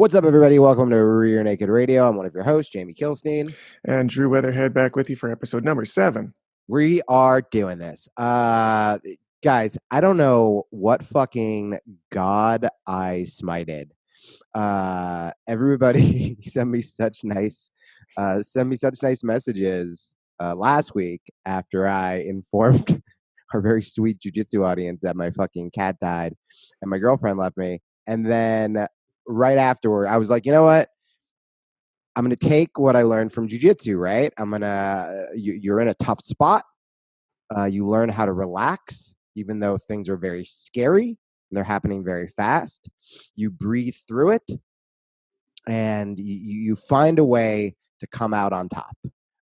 What's up, everybody? Welcome to Rear Naked Radio. I'm one of your hosts, Jamie Kilstein. And Drew Weatherhead back with you for episode number 7. We are doing this. Guys, I don't know what fucking god I smited. Everybody sent me such nice messages last week after I informed our very sweet jiu-jitsu audience that my fucking cat died and my girlfriend left me. And then right afterward, I was like, you know what? I'm going to take what I learned from jiu-jitsu, right? You're in a tough spot. You learn how to relax, even though things are very scary and they're happening very fast. You breathe through it and you find a way to come out on top.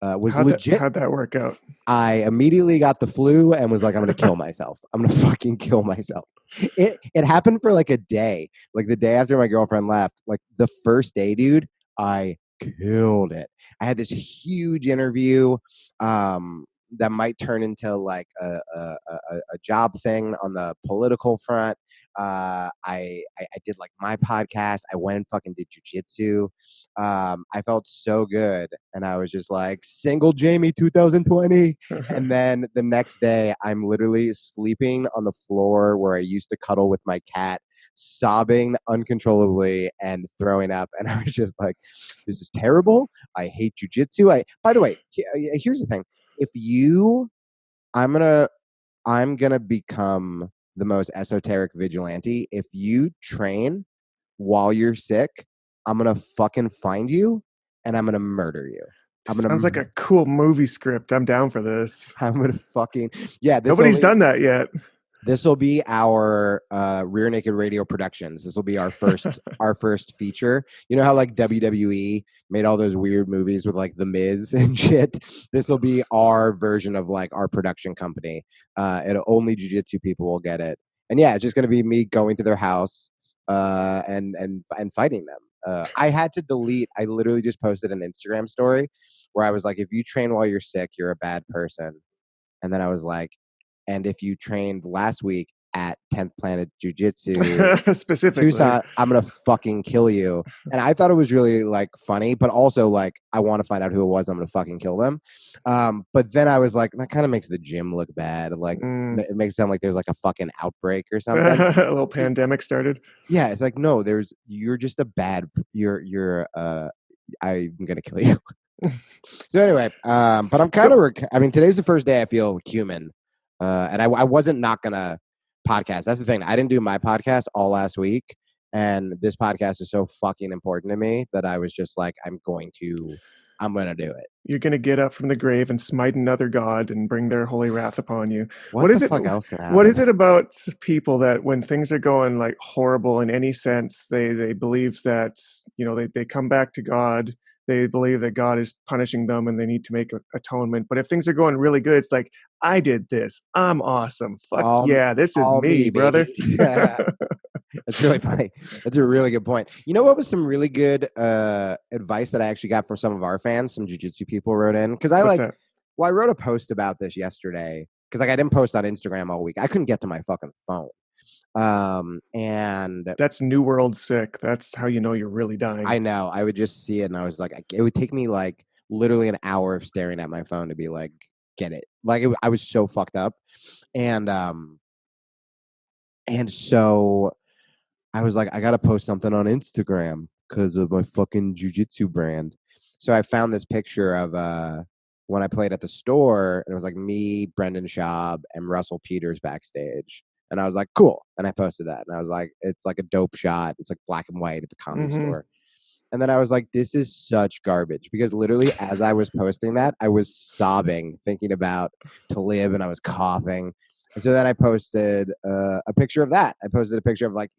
Legit. How'd that work out? I immediately got the flu and was like, I'm going to kill myself. I'm going to fucking kill myself. It happened for like a day. Like the day after my girlfriend left, like the first day, dude, I killed it. I had this huge interview that might turn into like a job thing on the political front. I did like my podcast. I went and fucking did jiu-jitsu. I felt so good. And I was just like, single Jamie 2020. And then the next day, I'm literally sleeping on the floor where I used to cuddle with my cat, sobbing uncontrollably and throwing up. And I was just like, this is terrible. I hate jiu-jitsu. By the way, here's the thing. I'm gonna become the most esoteric vigilante. If you train while you're sick, I'm gonna fucking find you and I'm gonna murder you. Sounds like a cool movie script. I'm down for this. I'm gonna fucking Nobody's done that yet. This will be our Rear Naked Radio Productions. This will be our first feature. You know how like WWE made all those weird movies with like The Miz and shit? This will be our version of like our production company. Only jiu-jitsu people will get it. And yeah, it's just gonna be me going to their house and fighting them. I had to delete. I literally just posted an Instagram story where I was like, if you train while you're sick, you're a bad person. And then I was like, and if you trained last week at 10th Planet Jiu-Jitsu, specifically, Tucson, I'm going to fucking kill you. And I thought it was really like funny, but also like, I want to find out who it was. I'm going to fucking kill them. But then I was like, that kind of makes the gym look bad. Like it makes it sound like there's like a fucking outbreak or something. A little pandemic started. Yeah. It's like, no, you're just a bad, I'm going to kill you. So anyway, but I'm kind of, today's the first day I feel human. And I wasn't not going to podcast. That's the thing. I didn't do my podcast all last week. And this podcast is so fucking important to me that I was just like, I'm going to do it. You're going to get up from the grave and smite another god and bring their holy wrath upon you. What is it about people that when things are going like horrible in any sense, they believe that, you know, they come back to God. They believe that God is punishing them and they need to make atonement. But if things are going really good, it's like, I did this. I'm awesome. Fuck yeah, this is me, brother. Yeah. That's really funny. That's a really good point. You know what was some really good advice that I actually got from some of our fans, some jiu-jitsu people wrote in? Because I wrote a post about this yesterday because like I didn't post on Instagram all week. I couldn't get to my fucking phone. And that's New World sick. That's how you know you're really dying. I know. I would just see it and I was like, it would take me like literally an hour of staring at my phone to be like, get it. Like I was so fucked up. And so I was like, I got to post something on Instagram because of my fucking jiu-jitsu brand. So I found this picture of when I played at the store and it was like me, Brendan Schaub and Russell Peters backstage. And I was like, cool. And I posted that. And I was like, it's like a dope shot. It's like black and white at the comedy store. And then I was like, this is such garbage. Because literally as I was posting that, I was sobbing, thinking about to live and I was coughing. And so then I posted a picture of that. I posted a picture of like,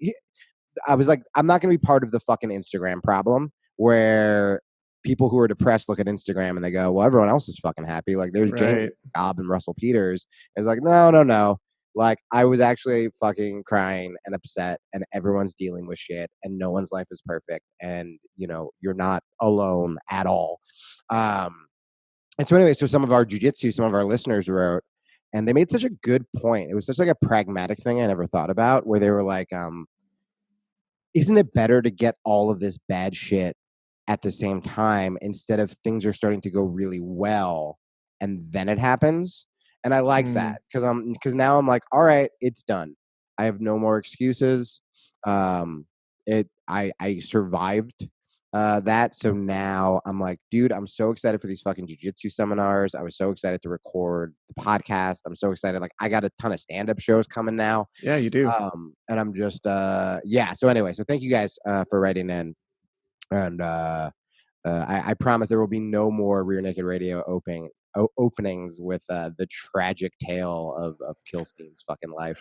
I was like, I'm not going to be part of the fucking Instagram problem where people who are depressed look at Instagram and they go, well, everyone else is fucking happy. Like there's Jamie Cobb and Russell Peters. It's like, no. Like, I was actually fucking crying and upset, and everyone's dealing with shit, and no one's life is perfect, and, you know, you're not alone at all. And so anyway, so some of our jiu-jitsu, some of our listeners wrote, and they made such a good point. It was such like a pragmatic thing I never thought about, where they were like, isn't it better to get all of this bad shit at the same time instead of things are starting to go really well and then it happens? And I like that because now I'm like, all right, it's done. I have no more excuses. I survived that. So now I'm like, dude, I'm so excited for these fucking jiu-jitsu seminars. I was so excited to record the podcast. I'm so excited. Like, I got a ton of stand-up shows coming now. Yeah, you do. And I'm just yeah. So anyway, so thank you guys for writing in. And I promise there will be no more Rear Naked Radio openings with the tragic tale of Kilstein's fucking life.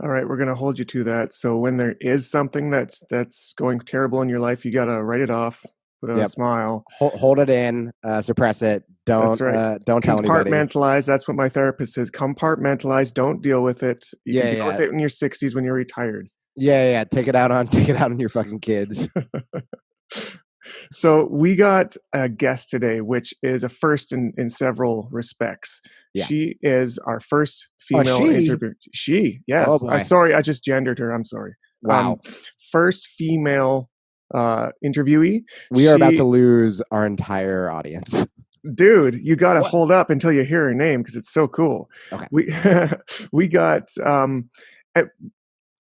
All right, we're gonna hold you to that. So when there is something that's going terrible in your life, you gotta write it off, put on a smile, hold it in, suppress it. Don't don't tell anybody. Compartmentalize. That's what my therapist says. Compartmentalize. Don't deal with it. You can deal with it in your 60s when you're retired. Yeah. Take it out on your fucking kids. So we got a guest today, which is a first in several respects. Yeah. She is our first female interview. She, yes. Oh, sorry, I just gendered her. I'm sorry. Wow. First female interviewee. We are about to lose our entire audience. Dude, you got to hold up until you hear her name because it's so cool. Okay. We got, to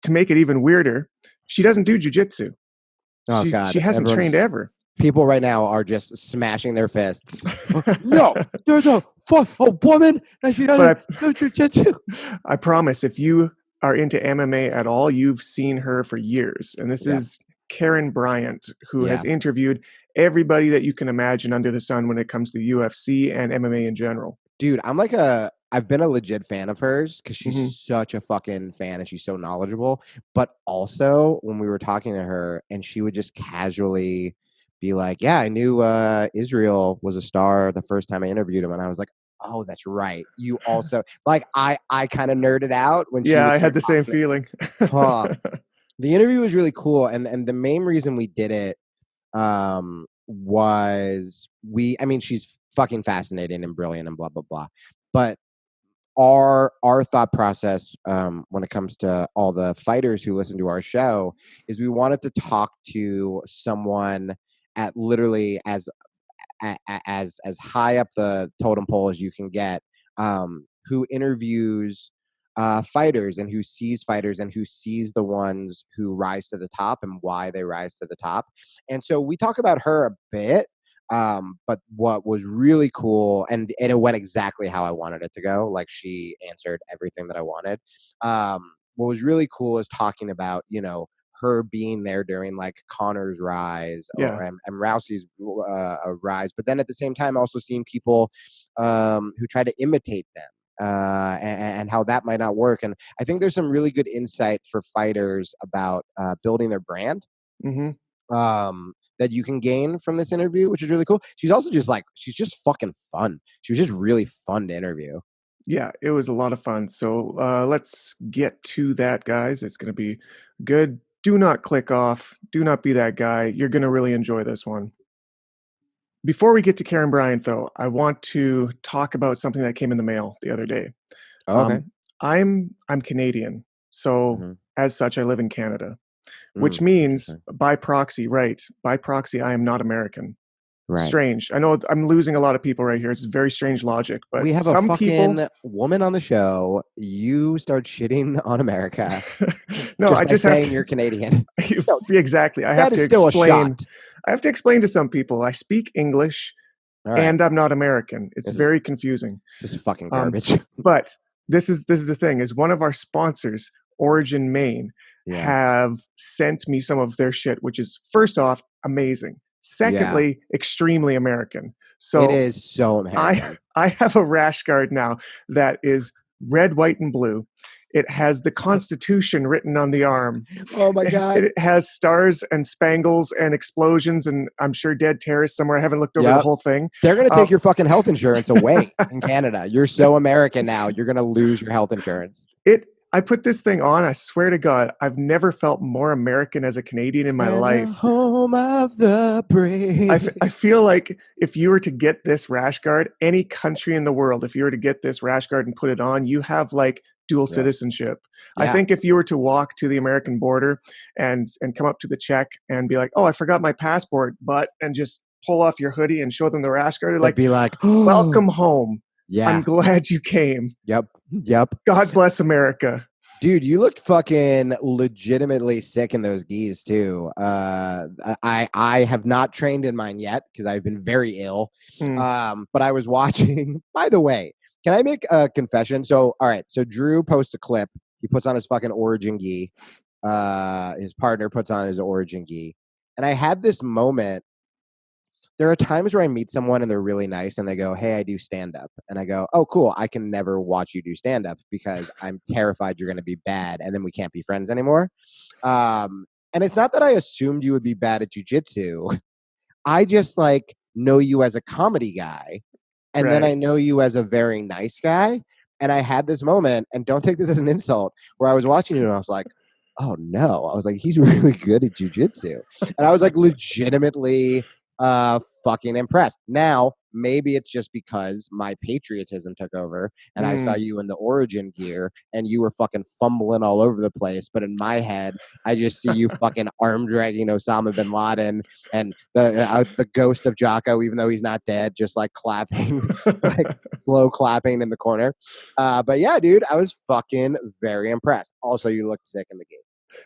make it even weirder, she doesn't do jiu-jitsu. Oh, God. She hasn't trained ever. People right now are just smashing their fists. No, there's a woman that she doesn't do jiu-jitsu. I promise, if you are into MMA at all, you've seen her for years. And this is Karyn Bryant, who has interviewed everybody that you can imagine under the sun when it comes to UFC and MMA in general. Dude, I've been a legit fan of hers because she's such a fucking fan and she's so knowledgeable. But also, when we were talking to her and she would just casually be like, yeah, I knew Israel was a star the first time I interviewed him. And I was like, oh, that's right. You also, like, I kind of nerded out when she I had the same feeling. The interview was really cool. And the main reason we did it was she's fucking fascinating and brilliant and blah, blah, blah. But our thought process when it comes to all the fighters who listen to our show is we wanted to talk to someone at literally as high up the totem pole as you can get, who interviews fighters and who sees fighters and who sees the ones who rise to the top and why they rise to the top. And so we talk about her a bit. But what was really cool, and it went exactly how I wanted it to go. Like, she answered everything that I wanted. What was really cool is talking about, her being there during like Connor's rise and Rousey's rise, but then at the same time also seeing people who try to imitate them and how that might not work. And I think there's some really good insight for fighters about building their brand. That you can gain from this interview, which is really cool. She's also she's just fucking fun. She was just really fun to interview. Yeah, it was a lot of fun. So let's get to that, guys. It's going to be good. Do not click off. Do not be that guy. You're going to really enjoy this one. Before we get to Karyn Bryant, though, I want to talk about something that came in the mail the other day. Okay. I'm Canadian. So as such, I live in Canada. Which means by proxy, I am not American. Right. Strange. I know I'm losing a lot of people right here. It's very strange logic, but we have a fucking woman on the show. You start shitting on America. No, I just saying you're Canadian. No, exactly. I have to explain. I have to explain to some people. I speak English, and I'm not American. It's very confusing. This is fucking garbage. But this is the thing. Is one of our sponsors, Origin Maine, have sent me some of their shit, which is, first off, amazing. Secondly, extremely American. So it is so American. I have a rash guard now that is red, white, and blue. It has the Constitution written on the arm. Oh my God. It has stars and spangles and explosions and I'm sure dead terrorists somewhere. I haven't looked over the whole thing. They're going to take your fucking health insurance away in Canada. You're so American now. You're going to lose your health insurance. I put this thing on. I swear to God, I've never felt more American as a Canadian in my life. The home of the brave. I feel like if you were to get this rash guard, any country in the world, if you were to get this rash guard and put it on, you have like dual citizenship. I Yeah. think if you were to walk to the American border and come up to the check and be like, oh, I forgot my passport, and just pull off your hoodie and show them the rash guard, they're They'd like, be like, welcome home. Yeah. I'm glad you came. Yep. God bless America. Dude, you looked fucking legitimately sick in those gis too. I have not trained in mine yet because I've been very ill. But I was watching. By the way, can I make a confession? So, all right. So Drew posts a clip. He puts on his fucking Origin gi. His partner puts on his Origin gi, and I had this moment. There are times where I meet someone and they're really nice and they go, hey, I do stand-up. And I go, oh, cool. I can never watch you do stand-up because I'm terrified you're going to be bad and then we can't be friends anymore. And it's not that I assumed you would be bad at jiu-jitsu. I just like know you as a comedy guy. And then I know you as a very nice guy. And I had this moment, and don't take this as an insult, where I was watching you and I was like, oh no. I was like, he's really good at jiu-jitsu. And I was like legitimately fucking impressed. Now, maybe it's just because my patriotism took over and I saw you in the Origin gear and you were fucking fumbling all over the place. But in my head, I just see you fucking arm dragging Osama bin Laden and the ghost of Jocko, even though he's not dead, just like clapping, like slow clapping in the corner. But yeah, dude, I was fucking very impressed. Also, you looked sick in the game.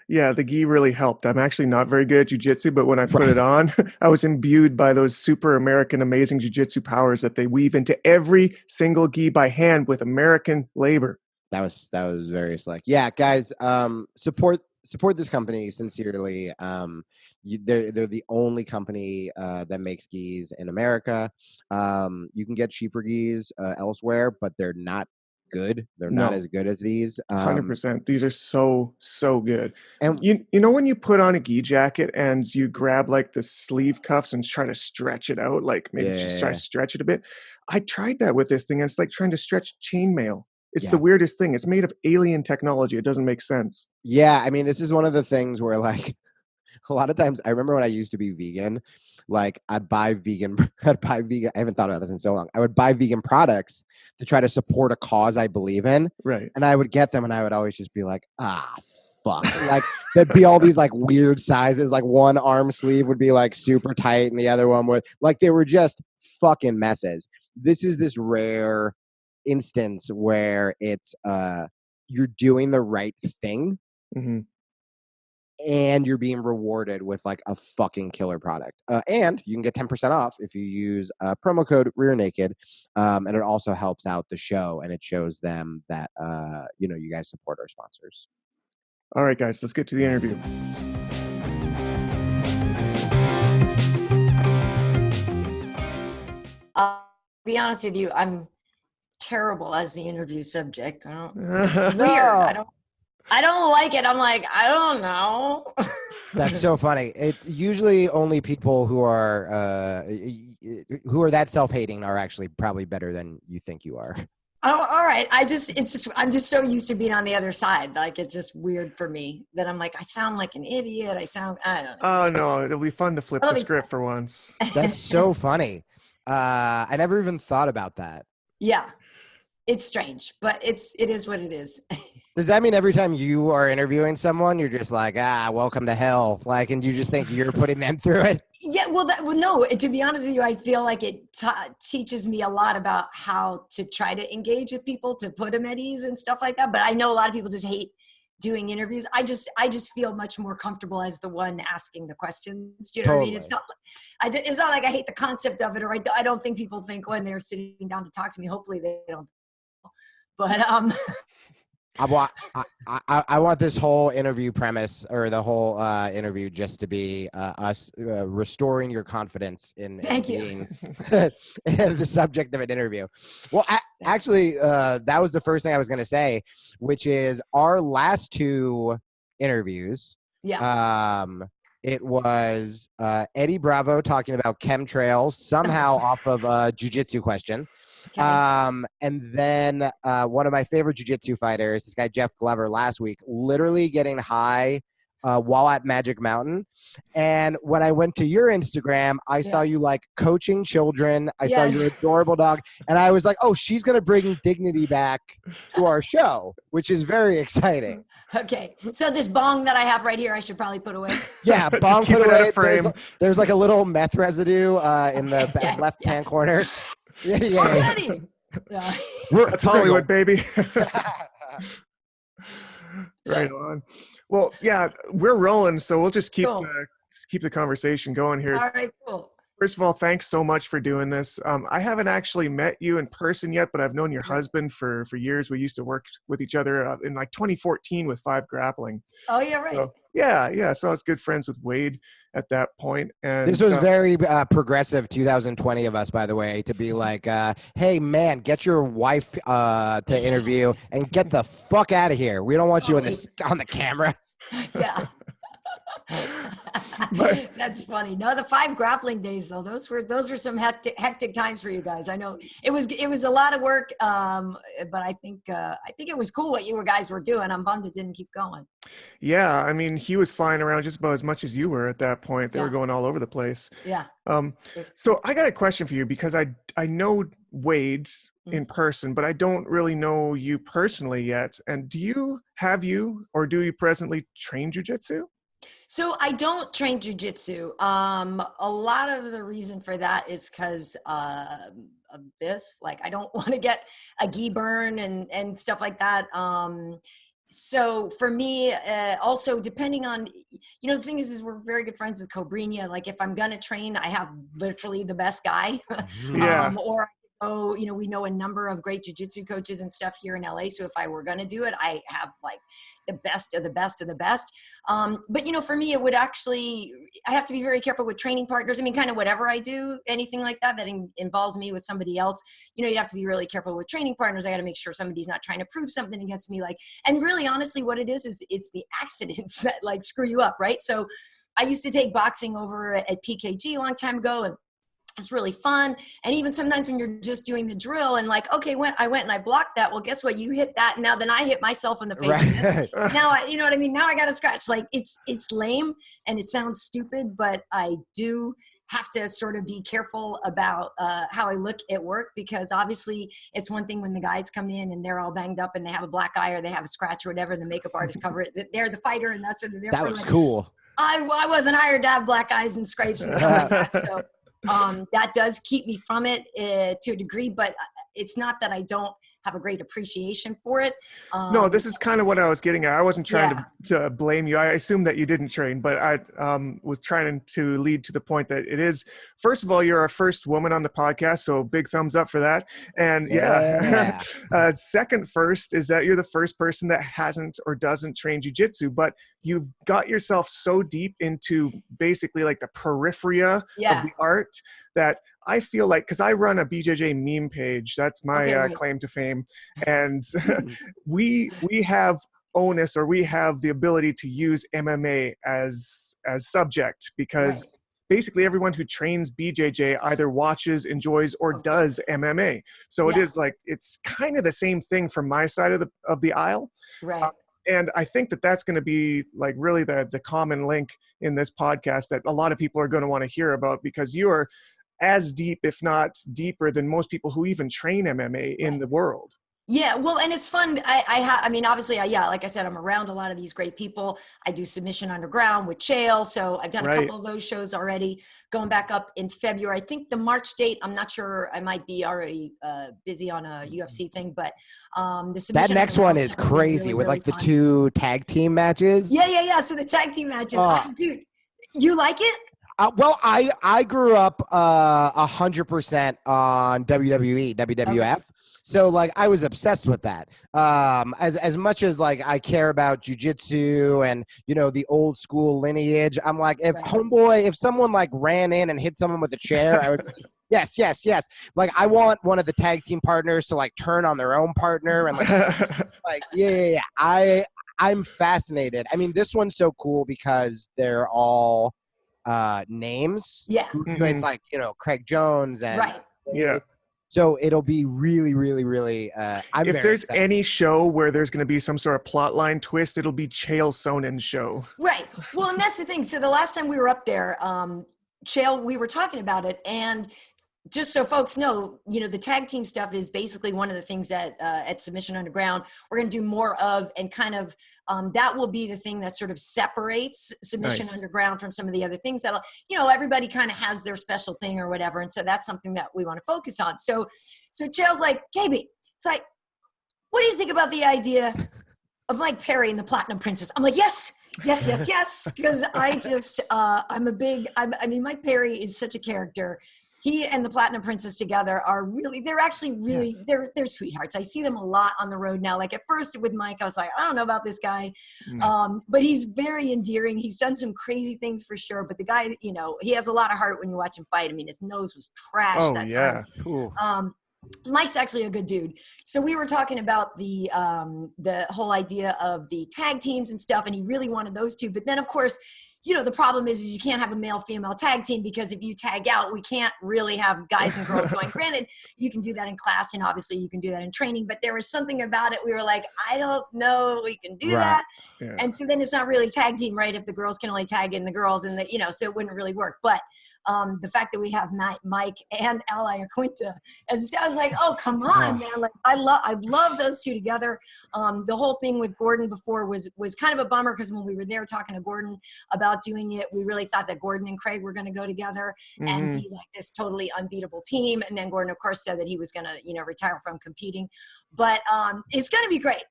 Yeah, the gi really helped. I'm actually not very good at jiu-jitsu, but when I put it on, I was imbued by those super American amazing jiu-jitsu powers that they weave into every single gi by hand with American labor. That was very slick. Yeah, guys, support this company sincerely. They're the only company that makes gis in America. You can get cheaper gis elsewhere, but they're not good. They're not as good as these. 100%. These are so good. And you know when you put on a gi jacket and you grab like the sleeve cuffs and try to stretch it out, like maybe just try to stretch it a bit. I tried that with this thing, and it's like trying to stretch chainmail. It's the weirdest thing. It's made of alien technology. It doesn't make sense. Yeah, I mean, this is one of the things where like a lot of times I remember when I used to be vegan, like I'd buy vegan. I haven't thought about this in so long. I would buy vegan products to try to support a cause I believe in. Right. And I would get them and I would always just be like, fuck. Like there'd be all these like weird sizes. Like one arm sleeve would be like super tight and the other one would like, they were just fucking messes. This is this rare instance where it's you're doing the right thing. Mm-hmm. And you're being rewarded with like a fucking killer product. And you can get 10% off if you use promo code RearNaked. And it also helps out the show and it shows them that, you guys support our sponsors. All right, guys, let's get to the interview. Be honest with you, I'm terrible as the interview subject. It's weird. I don't like it. I'm like, I don't know. That's so funny. It's usually only people who are that self-hating are actually probably better than you think you are. Oh, all right. I'm just so used to being on the other side. Like, it's just weird for me that I'm like, I sound like an idiot. I don't know. Oh no, it'll be fun to flip the script for once. That's so funny. I never even thought about that. Yeah. It's strange, but it is what it is. Does that mean every time you are interviewing someone, you're just like, welcome to hell? Like, and you just think you're putting them through it? Yeah, no, to be honest with you, I feel like it teaches me a lot about how to try to engage with people, to put them at ease and stuff like that. But I know a lot of people just hate doing interviews. I just feel much more comfortable as the one asking the questions. Do you know what I mean? It's not like I hate the concept of it, or I don't think people think when they're sitting down to talk to me, hopefully they don't. But I want this whole interview premise or the whole interview just to be us restoring your confidence in being the subject of an interview. Well, actually, that was the first thing I was going to say, which is our last two interviews. Yeah. It was Eddie Bravo talking about chemtrails somehow off of a jiu-jitsu question. Okay. And then one of my favorite jiu-jitsu fighters, this guy Jeff Glover last week, literally getting high while at Magic Mountain. And when I went to your Instagram, I saw you like coaching children. I saw your adorable dog. And I was like, oh, she's going to bring dignity back to our show, which is very exciting. Okay. So this bong that I have right here, I should probably put away. Yeah, bong put away. There's like a little meth residue in the left-hand corner. Yeah. That's Hollywood, baby. Right on. Well, yeah, we're rolling, so we'll just keep the conversation going here. All right, cool. First of all, thanks so much for doing this. I haven't actually met you in person yet, but I've known your husband for years. We used to work with each other in like 2014 with Five Grappling. Oh, yeah, right. So, yeah. So I was good friends with Wade at that point. And this was very progressive 2020 of us, by the way, to be like, hey, man, get your wife to interview and get the fuck out of here. We don't want you on the camera. Yeah. That's funny. No, the Five Grappling days though, those were some hectic times for you guys. I know it was a lot of work, but I think it was cool what you guys were doing. I'm bummed it didn't keep going. Yeah, I mean, he was flying around just about as much as you were at that point. They were going all over the place. Yeah. So I got a question for you, because I know Wade in person, but I don't really know you personally yet. And do you presently train jiu-jitsu? So I don't train jiu-jitsu. A lot of the reason for that is because of this. Like, I don't want to get a gi burn and stuff like that. So for me, also depending on, the thing is we're very good friends with Cobrinha. Like, if I'm going to train, I have literally the best guy. We know a number of great jiu-jitsu coaches and stuff here in LA. So if I were going to do it, I have like the best of the best of the best. But for me, I have to be very careful with training partners. I mean, kind of whatever I do, anything like that involves me with somebody else, you'd have to be really careful with training partners. I got to make sure somebody's not trying to prove something against me. And really, honestly, what it is it's the accidents that like screw you up. Right. So I used to take boxing over at PKG a long time ago, and it's really fun. And even sometimes when you're just doing the drill and like, okay, I went and I blocked that. Well, guess what? You hit that. And now then I hit myself in the face. Right. Now, you know what I mean? Now I got to scratch. Like, it's lame and it sounds stupid, but I do have to sort of be careful about how I look at work, because obviously it's one thing when the guys come in and they're all banged up and they have a black eye or they have a scratch or whatever, and the makeup artist cover it. They're the fighter, and that's what they're there for. That was cool. I wasn't hired to have black eyes and scrapes and stuff like that. So that does keep me from it to a degree, but it's not that I don't have a great appreciation for it. No, this is kind of what I was getting at. I wasn't trying to blame you. I assume that you didn't train, but I was trying to lead to the point that it is, first of all, you're our first woman on the podcast, so big thumbs up for that. And second first is that you're the first person that hasn't or doesn't train jiu-jitsu, but you've got yourself so deep into basically like the peripheria of the art that I feel like, because I run a BJJ meme page, that's my claim to fame, and we have onus, or we have the ability to use MMA as subject, because basically everyone who trains BJJ either watches, enjoys, or does MMA. So it is like, it's kind of the same thing from my side of the aisle. Right. And I think that that's going to be like really the common link in this podcast that a lot of people are going to want to hear about, because you are as deep, if not deeper, than most people who even train MMA in the world. Yeah, well, and it's fun. I mean, obviously, like I said, I'm around a lot of these great people. I do Submission Underground with Chael, so I've done a couple of those shows already. Going back up in February, I think the March date, I'm not sure. I might be already busy on a UFC thing, but the Submission. That next one is crazy, with like the 2 tag team matches. Yeah. So the tag team matches, dude, you like it? Well, I grew up 100% on WWE, WWF. Okay. So like I was obsessed with that. As much as like I care about jiu-jitsu and the old school lineage, I'm like, if someone like ran in and hit someone with a chair, I would yes. Like I want one of the tag team partners to like turn on their own partner and like I'm fascinated. I mean, this one's so cool because they're all names. Yeah. It's like, Craig Jones and So it'll be really, really, really. I'm If very there's excited. any show where there's going to be some sort of plot line twist, it'll be Chael Sonnen's show. Right. Well, and that's the thing. So the last time we were up there, Chael, we were talking about it, and just so folks know, you know, the tag team stuff is basically one of the things that at Submission Underground we're going to do more of, and kind of that will be the thing that sort of separates Submission Underground from some of the other things that'll, you know, everybody kind of has their special thing or whatever, and so that's something that we want to focus on. So Chael's like, KB, it's like, what do you think about the idea of Mike Perry and the Platinum Princess? I'm like, yes. Because I just, I mean, Mike Perry is such a character. He and the Platinum Princess together are really, they're actually really, they're sweethearts. I see them a lot on the road now. Like at first with Mike, I was like, I don't know about this guy. But he's very endearing. He's done some crazy things for sure. But the guy, you know, he has a lot of heart when you watch him fight. I mean, his nose was trashed that time. Mike's actually a good dude. So we were talking about the whole idea of the tag teams and stuff, and he really wanted those two. But then, of course, you know, the problem is you can't have a male-female tag team, because if you tag out, we can't really have guys and girls going. Granted, you can do that in class, and obviously you can do that in training, but there was something about it. We were like, I don't know, we can do that. Yeah. And so then it's not really tag team, right? If the girls can only tag in the girls, and the, you know, so it wouldn't really work. But the fact that we have Mike and Ally Aquinta, as I was like, oh, come on, man. Like, I love those two together. The whole thing with Gordon before was kind of a bummer, because when we were there talking to Gordon about doing it, we really thought that Gordon and Craig were going to go together and be like this totally unbeatable team. And then Gordon, of course, said that he was going to, you know, retire from competing. But it's going to be great.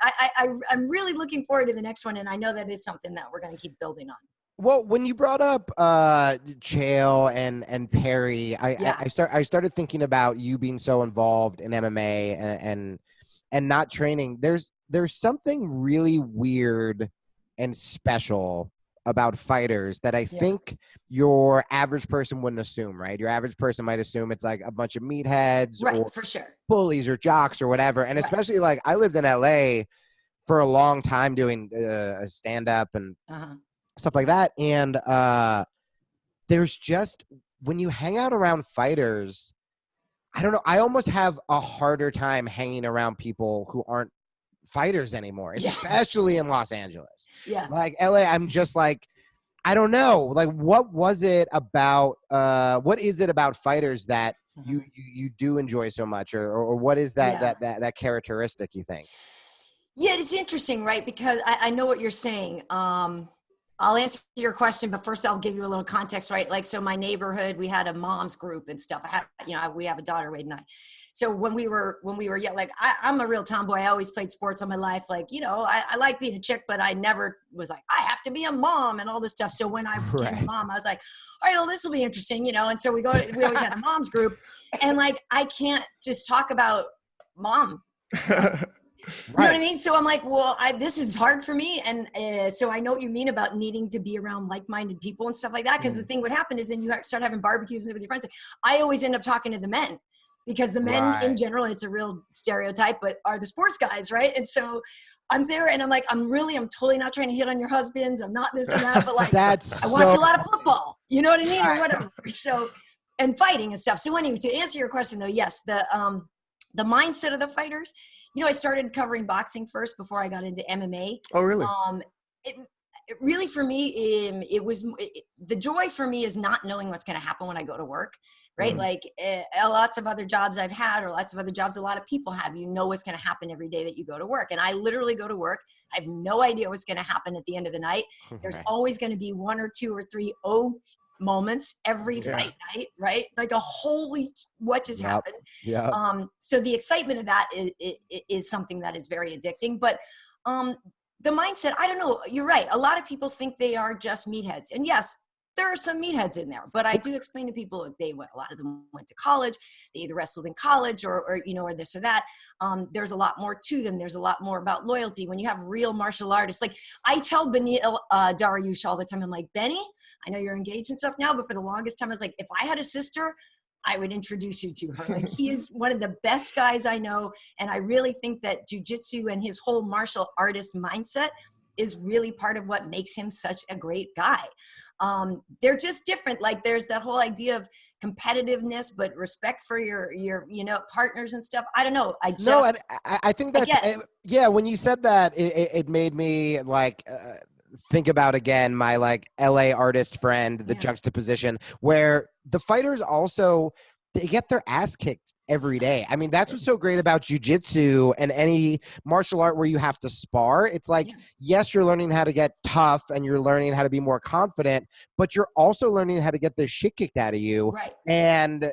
I'm really looking forward to the next one, and I know that is something that we're going to keep building on. Well, when you brought up Chael and Perry, I started thinking about you being so involved in MMA and not training. There's something really weird and special about fighters that I think your average person wouldn't assume, right? Your average person might assume it's like a bunch of meatheads, or for sure, bullies or jocks or whatever. And especially like I lived in LA for a long time doing a stand-up and stuff like that. And there's just, when you hang out around fighters, I don't know, I almost have a harder time hanging around people who aren't fighters anymore, especially in Los Angeles. Like LA, I'm just like, I don't know, like what was it about, what is it about fighters that you do enjoy so much, or what is that characteristic, you think? Yeah, it's interesting, right? Because I know what you're saying. I'll answer your question, but first I'll give you a little context, right? Like, so my neighborhood, we had a mom's group and stuff. We have a daughter, Wade and I. So when we were young, like I'm a real tomboy. I always played sports all my life. Like, you know, I like being a chick, but I never was like, I have to be a mom and all this stuff. So when I became a mom, I was like, all right, well, this will be interesting, you know? And so we always had a mom's group, and like, I can't just talk about mom. You know what I mean? So I'm like, well, this is hard for me. And so I know what you mean about needing to be around like-minded people and stuff like that. Because the thing would happen is then you start having barbecues with your friends. I always end up talking to the men, because the men in general, it's a real stereotype, but are the sports guys, right? And so I'm there and I'm like, I'm totally not trying to hit on your husbands. I'm not this and that, but like, I watch a lot of football. You know what I mean? Or whatever. So, and fighting and stuff. So anyway, to answer your question though, yes, the mindset of the fighters. You know, I started covering boxing first before I got into MMA. Oh, really? It really, for me, the joy for me is not knowing what's going to happen when I go to work, right? Like lots of other jobs I've had, or lots of other jobs a lot of people have, you know what's going to happen every day that you go to work. And I literally go to work. I have no idea what's going to happen at the end of the night. There's always going to be 1 or 2 or 3 moments every fight night, right? Like a holy, what just happened? So the excitement of that is something that is very addicting. But the mindset, I don't know, you're right. A lot of people think they are just meatheads. And yes, there are some meatheads in there, but I do explain to people that a lot of them went to college. They either wrestled in college or you know, or this or that. There's a lot more to them. There's a lot more about loyalty. When you have real martial artists, like I tell Benil Dariush all the time, I'm like, Benny, I know you're engaged and stuff now, but for the longest time, I was like, if I had a sister, I would introduce you to her. Like, he is one of the best guys I know. And I really think that jiu-jitsu and his whole martial artist mindset is really part of what makes him such a great guy. They're just different. Like there's that whole idea of competitiveness, but respect for your partners and stuff. I don't know. I think that's, yeah, when you said that, it made me like, think about again my like LA artist friend, the juxtaposition where the fighters also, they get their ass kicked every day. I mean, that's what's so great about jiu-jitsu and any martial art where you have to spar. It's like, yes, you're learning how to get tough and you're learning how to be more confident, but you're also learning how to get the shit kicked out of you. Right. And,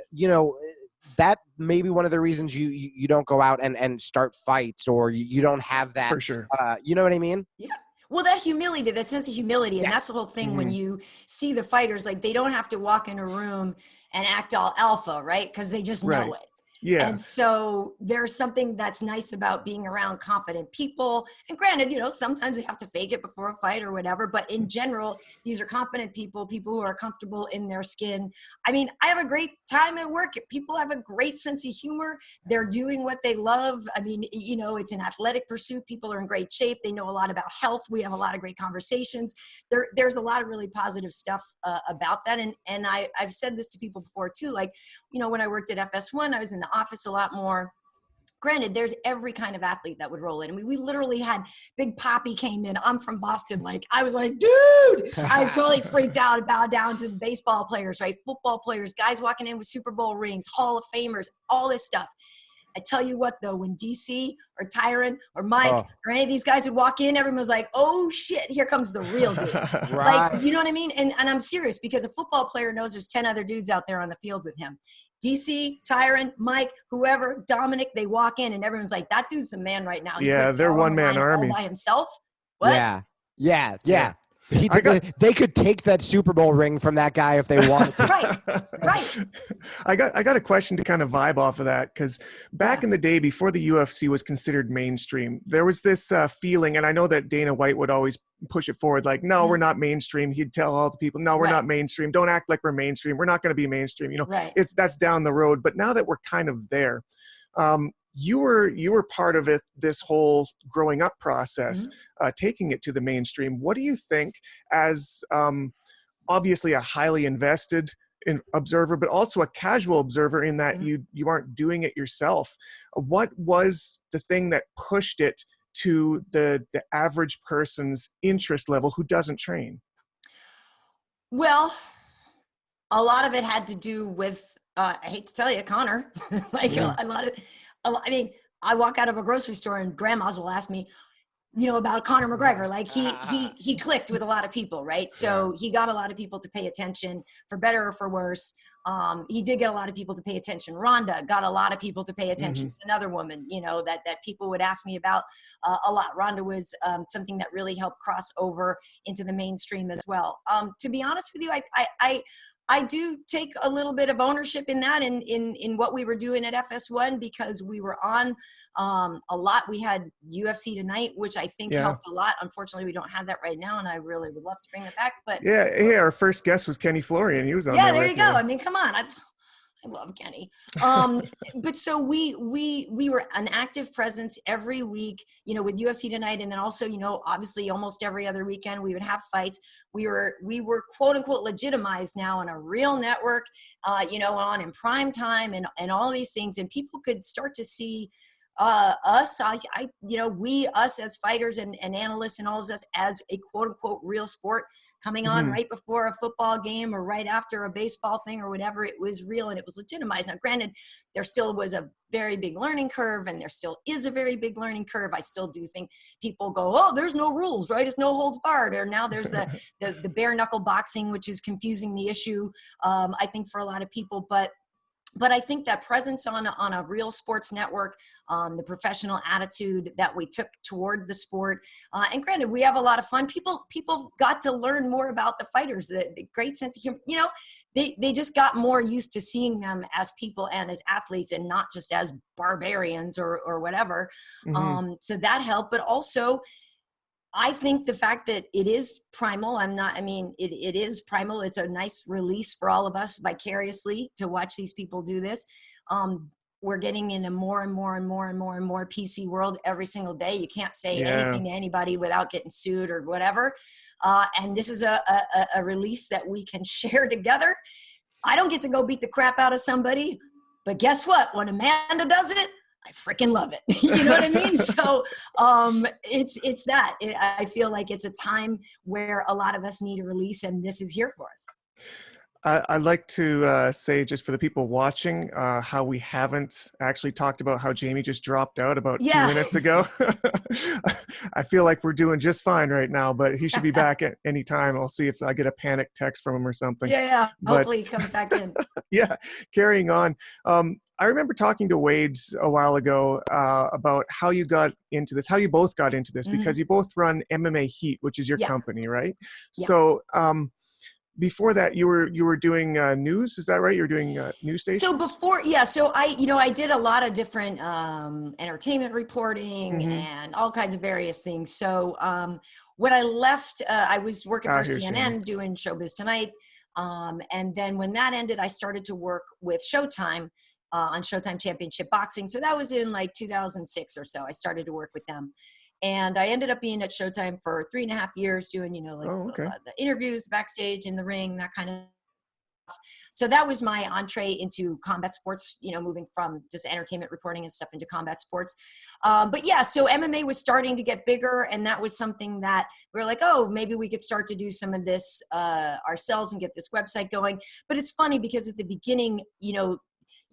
that may be one of the reasons you don't go out and start fights, or you don't have that. For sure. You know what I mean? Yeah. Well, that humility, that sense of humility, and that's the whole thing. When you see the fighters, like they don't have to walk in a room and act all alpha, right? Because they just know it. Yeah. And so there's something that's nice about being around confident people. And granted, sometimes they have to fake it before a fight or whatever. But in general, these are confident people who are comfortable in their skin. I mean, I have a great time at work. People have a great sense of humor. They're doing what they love. I mean, it's an athletic pursuit. People are in great shape. They know a lot about health. We have a lot of great conversations. There's a lot of really positive stuff about that. And I've said this to people before too. Like, when I worked at FS1, I was in the office a lot more. Granted, there's every kind of athlete that would roll in. I mean, we literally had Big Poppy came in. I'm from Boston. Like, I was like, dude, I totally freaked out and bowed down to the baseball players, right? Football players, guys walking in with Super Bowl rings, Hall of Famers, all this stuff. I tell you what, though, when DC or Tyron or Mike or any of these guys would walk in, everyone was like, oh, shit, here comes the real dude. Right. Like, you know what I mean? And I'm serious, because a football player knows there's 10 other dudes out there on the field with him. DC, Tyron, Mike, whoever, Dominic, they walk in and everyone's like, that dude's the man right now. They're one-man armies. All by himself. What? Yeah. They could take that Super Bowl ring from that guy if they wanted to. Right. I got a question to kind of vibe off of that, because back in the day, before the UFC was considered mainstream, there was this feeling, and I know that Dana White would always push it forward, like, no, we're not mainstream. He'd tell all the people, no, we're not mainstream. Don't act like we're mainstream. We're not going to be mainstream. That's down the road. But now that we're kind of there, you were part of it, this whole growing up process, taking it to the mainstream. What do you think, as obviously a highly invested observer, but also a casual observer, in that you aren't doing it yourself? What was the thing that pushed it to the average person's interest level who doesn't train? Well, a lot of it had to do with, I hate to tell you, Connor. I mean, I walk out of a grocery store and grandmas will ask me, about Conor McGregor. Like he clicked with a lot of people, right? So he got a lot of people to pay attention, for better or for worse. He did get a lot of people to pay attention. Rhonda got a lot of people to pay attention. She's another woman, that people would ask me about a lot. Rhonda was something that really helped cross over into the mainstream as well. To be honest with you, I do take a little bit of ownership in that, in what we were doing at FS1, because we were on a lot. We had UFC Tonight, which I think helped a lot. Unfortunately, we don't have that right now, and I really would love to bring that back. But our first guest was Kenny Florian. He was on. There you go. I mean, come on. I love Kenny. But so we were an active presence every week, with UFC Tonight. And then also, obviously almost every other weekend we would have fights. We were quote unquote legitimized now on a real network, on in prime time and all these things. And people could start to see us as fighters and analysts and all of us as a quote unquote real sport coming on right before a football game or right after a baseball thing or whatever. It was real and it was legitimized. Now, granted, there still was a very big learning curve, and there still is a very big learning curve. I still do think people go, oh, there's no rules, right? It's no holds barred. Or now there's the bare knuckle boxing, which is confusing the issue, I think, for a lot of people. But I think that presence on a real sports network, the professional attitude that we took toward the sport, and granted, we have a lot of fun. People got to learn more about the fighters, the great sense of humor. They just got more used to seeing them as people and as athletes, and not just as barbarians or whatever. So that helped, but also, I think the fact that it is primal, it is primal. It's a nice release for all of us vicariously to watch these people do this. we're getting in a more and more and more and more and more PC world every single day. You can't say anything to anybody without getting sued or whatever. And this is a release that we can share together. I don't get to go beat the crap out of somebody, but guess what? When Amanda does it, I freaking love it. You know what I mean? So it's that. I feel like it's a time where a lot of us need a release, and this is here for us. I'd like to say, just for the people watching, how we haven't actually talked about how Jamie just dropped out about 2 minutes ago. I feel like we're doing just fine right now, but he should be back at any time. I'll see if I get a panic text from him or something. Yeah. Hopefully he comes back in. Yeah, carrying on. I remember talking to Wade a while ago about how you got into this, how you both got into this, because you both run MMA Heat, which is your company, right? Yeah. So before that, you were doing news, is that right? You were doing news stations? So before, so I did a lot of different entertainment reporting and all kinds of various things. So when I left, I was working for CNN doing Showbiz Tonight. And then when that ended, I started to work with Showtime on Showtime Championship Boxing. So that was in like 2006 or so. I started to work with them. And I ended up being at Showtime for 3.5 years doing, the interviews, backstage, in the ring, that kind of stuff. So that was my entree into combat sports, moving from just entertainment reporting and stuff into combat sports. But yeah, so MMA was starting to get bigger, and that was something that we were like, oh, maybe we could start to do some of this ourselves and get this website going. But it's funny because at the beginning,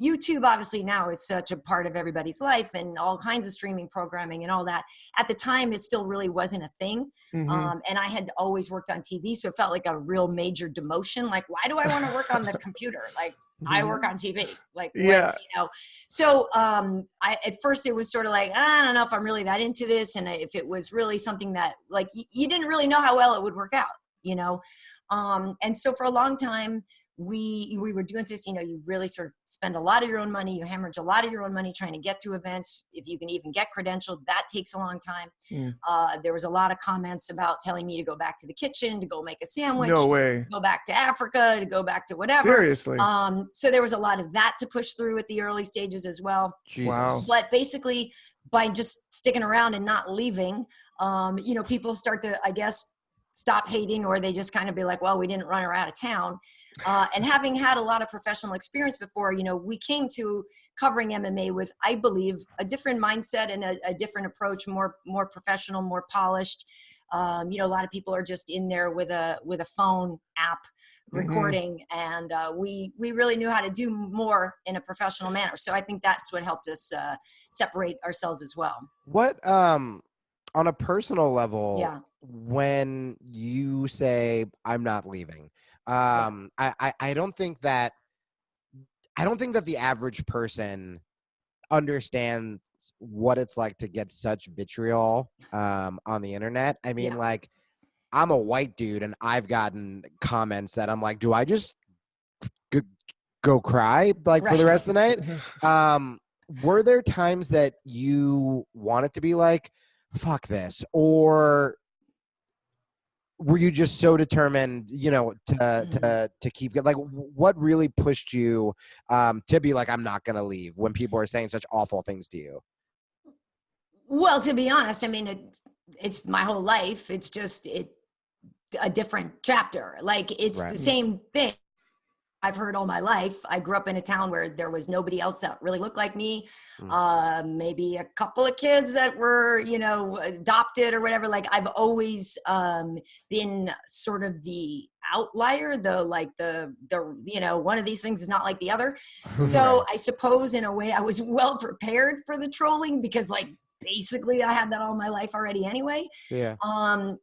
YouTube obviously now is such a part of everybody's life, and all kinds of streaming programming and all that. At the time, it still really wasn't a thing. And I had always worked on TV, so it felt like a real major demotion. Like, why do I want to work on the computer? Like, I work on TV. Like, So at first it was sort of like, I don't know if I'm really that into this. And if it was really something that, like, you didn't really know how well it would work out, And so for a long time, we were doing this, you really sort of spend a lot of your own money, you hemorrhage a lot of your own money trying to get to events. If you can even get credentialed, that takes a long time. There was a lot of comments about telling me to go back to the kitchen, to go make a sandwich, no way, to go back to Africa, to go back to whatever. Seriously? So there was a lot of that to push through at the early stages as well. Jesus. Wow. But basically, by just sticking around and not leaving, people start to, I guess, stop hating, or they just kind of be like, well, we didn't run her out of town. And having had a lot of professional experience before, we came to covering MMA with, I believe, a different mindset and a different approach, more professional, more polished. A lot of people are just in there with a phone app recording, and we really knew how to do more in a professional manner. So I think that's what helped us separate ourselves as well. What, on a personal level, when you say I'm not leaving, I don't think that the average person understands what it's like to get such vitriol on the internet. I mean, like, I'm a white dude and I've gotten comments that I'm like, do I just go cry like for the rest of the night? Were there times that you wanted to be like, fuck this, or were you just so determined, to keep, like, what really pushed you to be like, I'm not going to leave when people are saying such awful things to you? Well, to be honest, I mean, it's my whole life. It's just a different chapter. Like, it's the same thing I've heard all my life. I grew up in a town where there was nobody else that really looked like me. Maybe a couple of kids that were, adopted or whatever. Like, I've always been sort of the outlier, the one of these things is not like the other. So I suppose in a way I was well prepared for the trolling, because, like, basically I had that all my life already anyway. And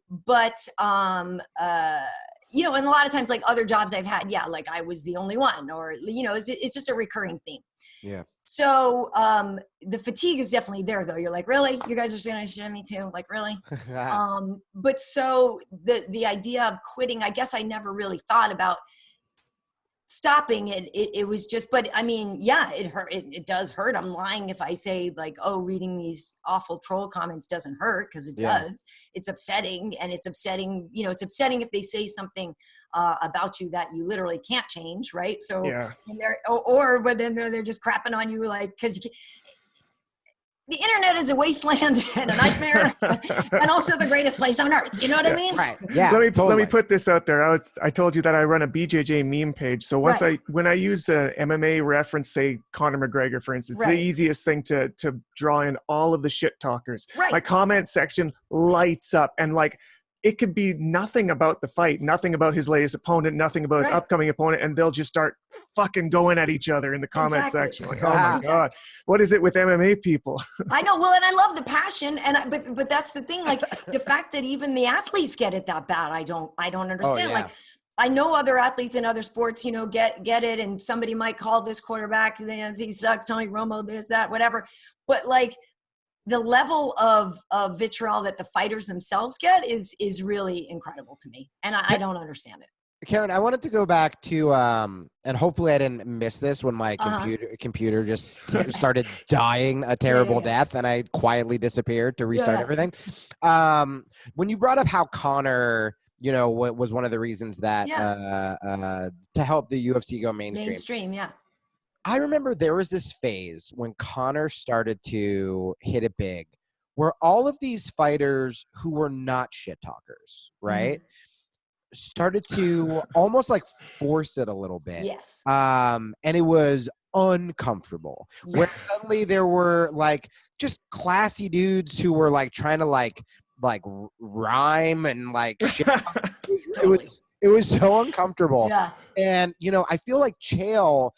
a lot of times, like, other jobs I've had, like, I was the only one, or, it's just a recurring theme. So the fatigue is definitely there, though. You're like, really? You guys are saying shit at me too? Like, really? But so the idea of quitting, I guess I never really thought about stopping it, it was just, but I mean, yeah, it hurt. It does hurt. I'm lying if I say like, oh, reading these awful troll comments doesn't hurt, because it does. It's upsetting, and it's upsetting, you know, it's upsetting if they say something about you that you literally can't change, right? So, and they're, or but then they're just crapping on you, like, because the internet is a wasteland and a nightmare, and also the greatest place on earth. You know what I mean? Right. Yeah. Let me put this out there. I told you that I run a BJJ meme page. So once when I use an MMA reference, say Conor McGregor, for instance, it's the easiest thing to draw in all of the shit talkers. My comment section lights up, and like, it could be nothing about the fight, nothing about his latest opponent, nothing about his upcoming opponent, and they'll just start fucking going at each other in the comment section. Like, oh my God, what is it with MMA people? I know. Well, and I love the passion, and but that's the thing. Like, the fact that even the athletes get it that bad, I don't understand. Like, I know other athletes in other sports, you know, get it, and somebody might call this quarterback, he sucks, Tony Romo, this, that, whatever. But like, the level of vitriol that the fighters themselves get is really incredible to me. And I don't understand it. Karen, I wanted to go back to, and hopefully I didn't miss this when my computer just started dying a terrible death, and I quietly disappeared to restart everything. When you brought up how Conor, you know, was one of the reasons that to help the UFC go mainstream. I remember there was this phase when Conor started to hit it big, where all of these fighters who were not shit talkers, right, started to almost like force it a little bit. Yes. And it was uncomfortable. Where suddenly there were like just classy dudes who were like trying to like rhyme and like shit. It was so uncomfortable. Yeah. And you know, I feel like Chael.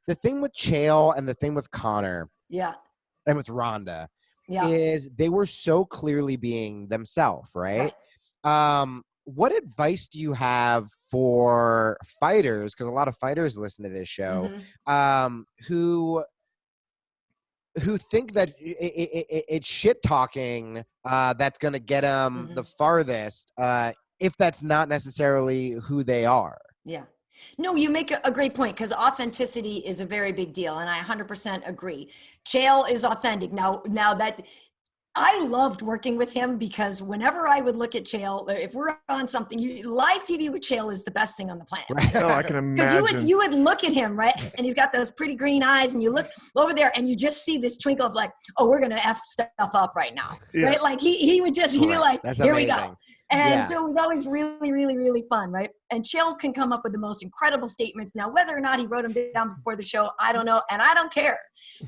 The thing with Chael and the thing with Conor and with Ronda is they were so clearly being themselves, right? What advice do you have for fighters, because a lot of fighters listen to this show, who think that it's shit talking that's going to get them the farthest, if that's not necessarily who they are? Yeah. No, you make a great point, because authenticity is a very big deal, and I 100% agree. Chael is authentic. Now that I loved working with him, because whenever I would look at Chael, if we're on something, live TV with Chael is the best thing on the planet. Right. Oh, I can imagine. Because you would look at him, right, and he's got those pretty green eyes, and you look over there, and you just see this twinkle of like, oh, we're gonna F stuff up right now, right? Like he would just, he'd be like, that's here amazing. we go. And so it was always really, really, really fun, right? And Chael can come up with the most incredible statements. Now, whether or not he wrote them down before the show, I don't know, and I don't care,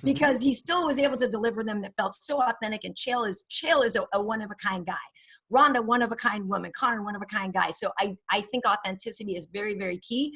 because he still was able to deliver them that felt so authentic. And Chael is a one-of-a-kind guy. Ronda, one-of-a-kind woman. Conor, one-of-a-kind guy. So I think authenticity is very, very key.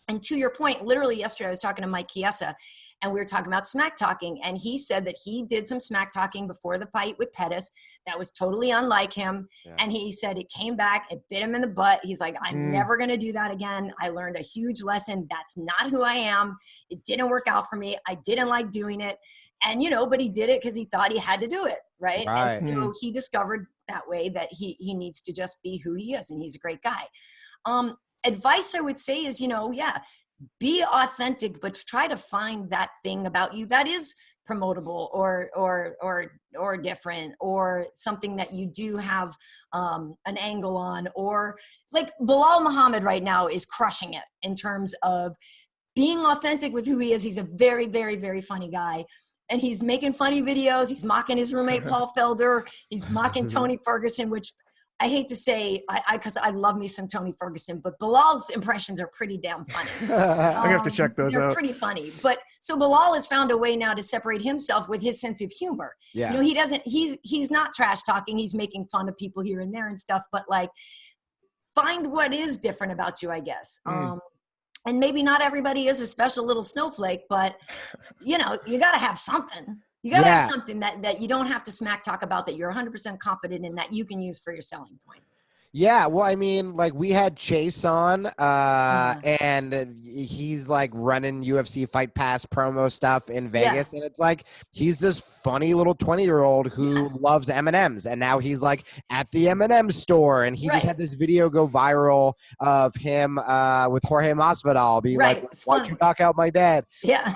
And to your point, literally yesterday I was talking to Mike Chiesa, and we were talking about smack talking, and he said that he did some smack talking before the fight with Pettis that was totally unlike him. And he said it came back, it bit him in the butt. He's like, I'm never going to do that again. I learned a huge lesson. That's not who I am. It didn't work out for me. I didn't like doing it. And, you know, but he did it because he thought he had to do it, right? And so he discovered that way that he needs to just be who he is, and he's a great guy. Advice I would say is, you know, be authentic, but try to find that thing about you that is promotable or different, or something that you do have an angle on. Or like Bilal Muhammad right now is crushing it in terms of being authentic with who he is. He's a very, very, very funny guy. And he's making funny videos. He's mocking his roommate, Paul Felder. He's mocking Tony Ferguson, which I hate to say, because I love me some Tony Ferguson, but Bilal's impressions are pretty damn funny. I have to check those out. They're pretty funny. But so Bilal has found a way now to separate himself with his sense of humor. Yeah. You know, he's not trash talking. He's making fun of people here and there and stuff, but like, find what is different about you, I guess. And maybe not everybody is a special little snowflake, but you know, you got to have something. You got to have something that you don't have to smack talk about, that you're 100% confident in, that you can use for your selling point. Yeah, well, I mean, like we had Chase on, and he's like running UFC Fight Pass promo stuff in Vegas, and it's like he's this funny little 20-year-old who loves M&Ms, and now he's like at the M&M store, and he just had this video go viral of him with Jorge Masvidal being like, "Why'd you knock out my dad?" Yeah,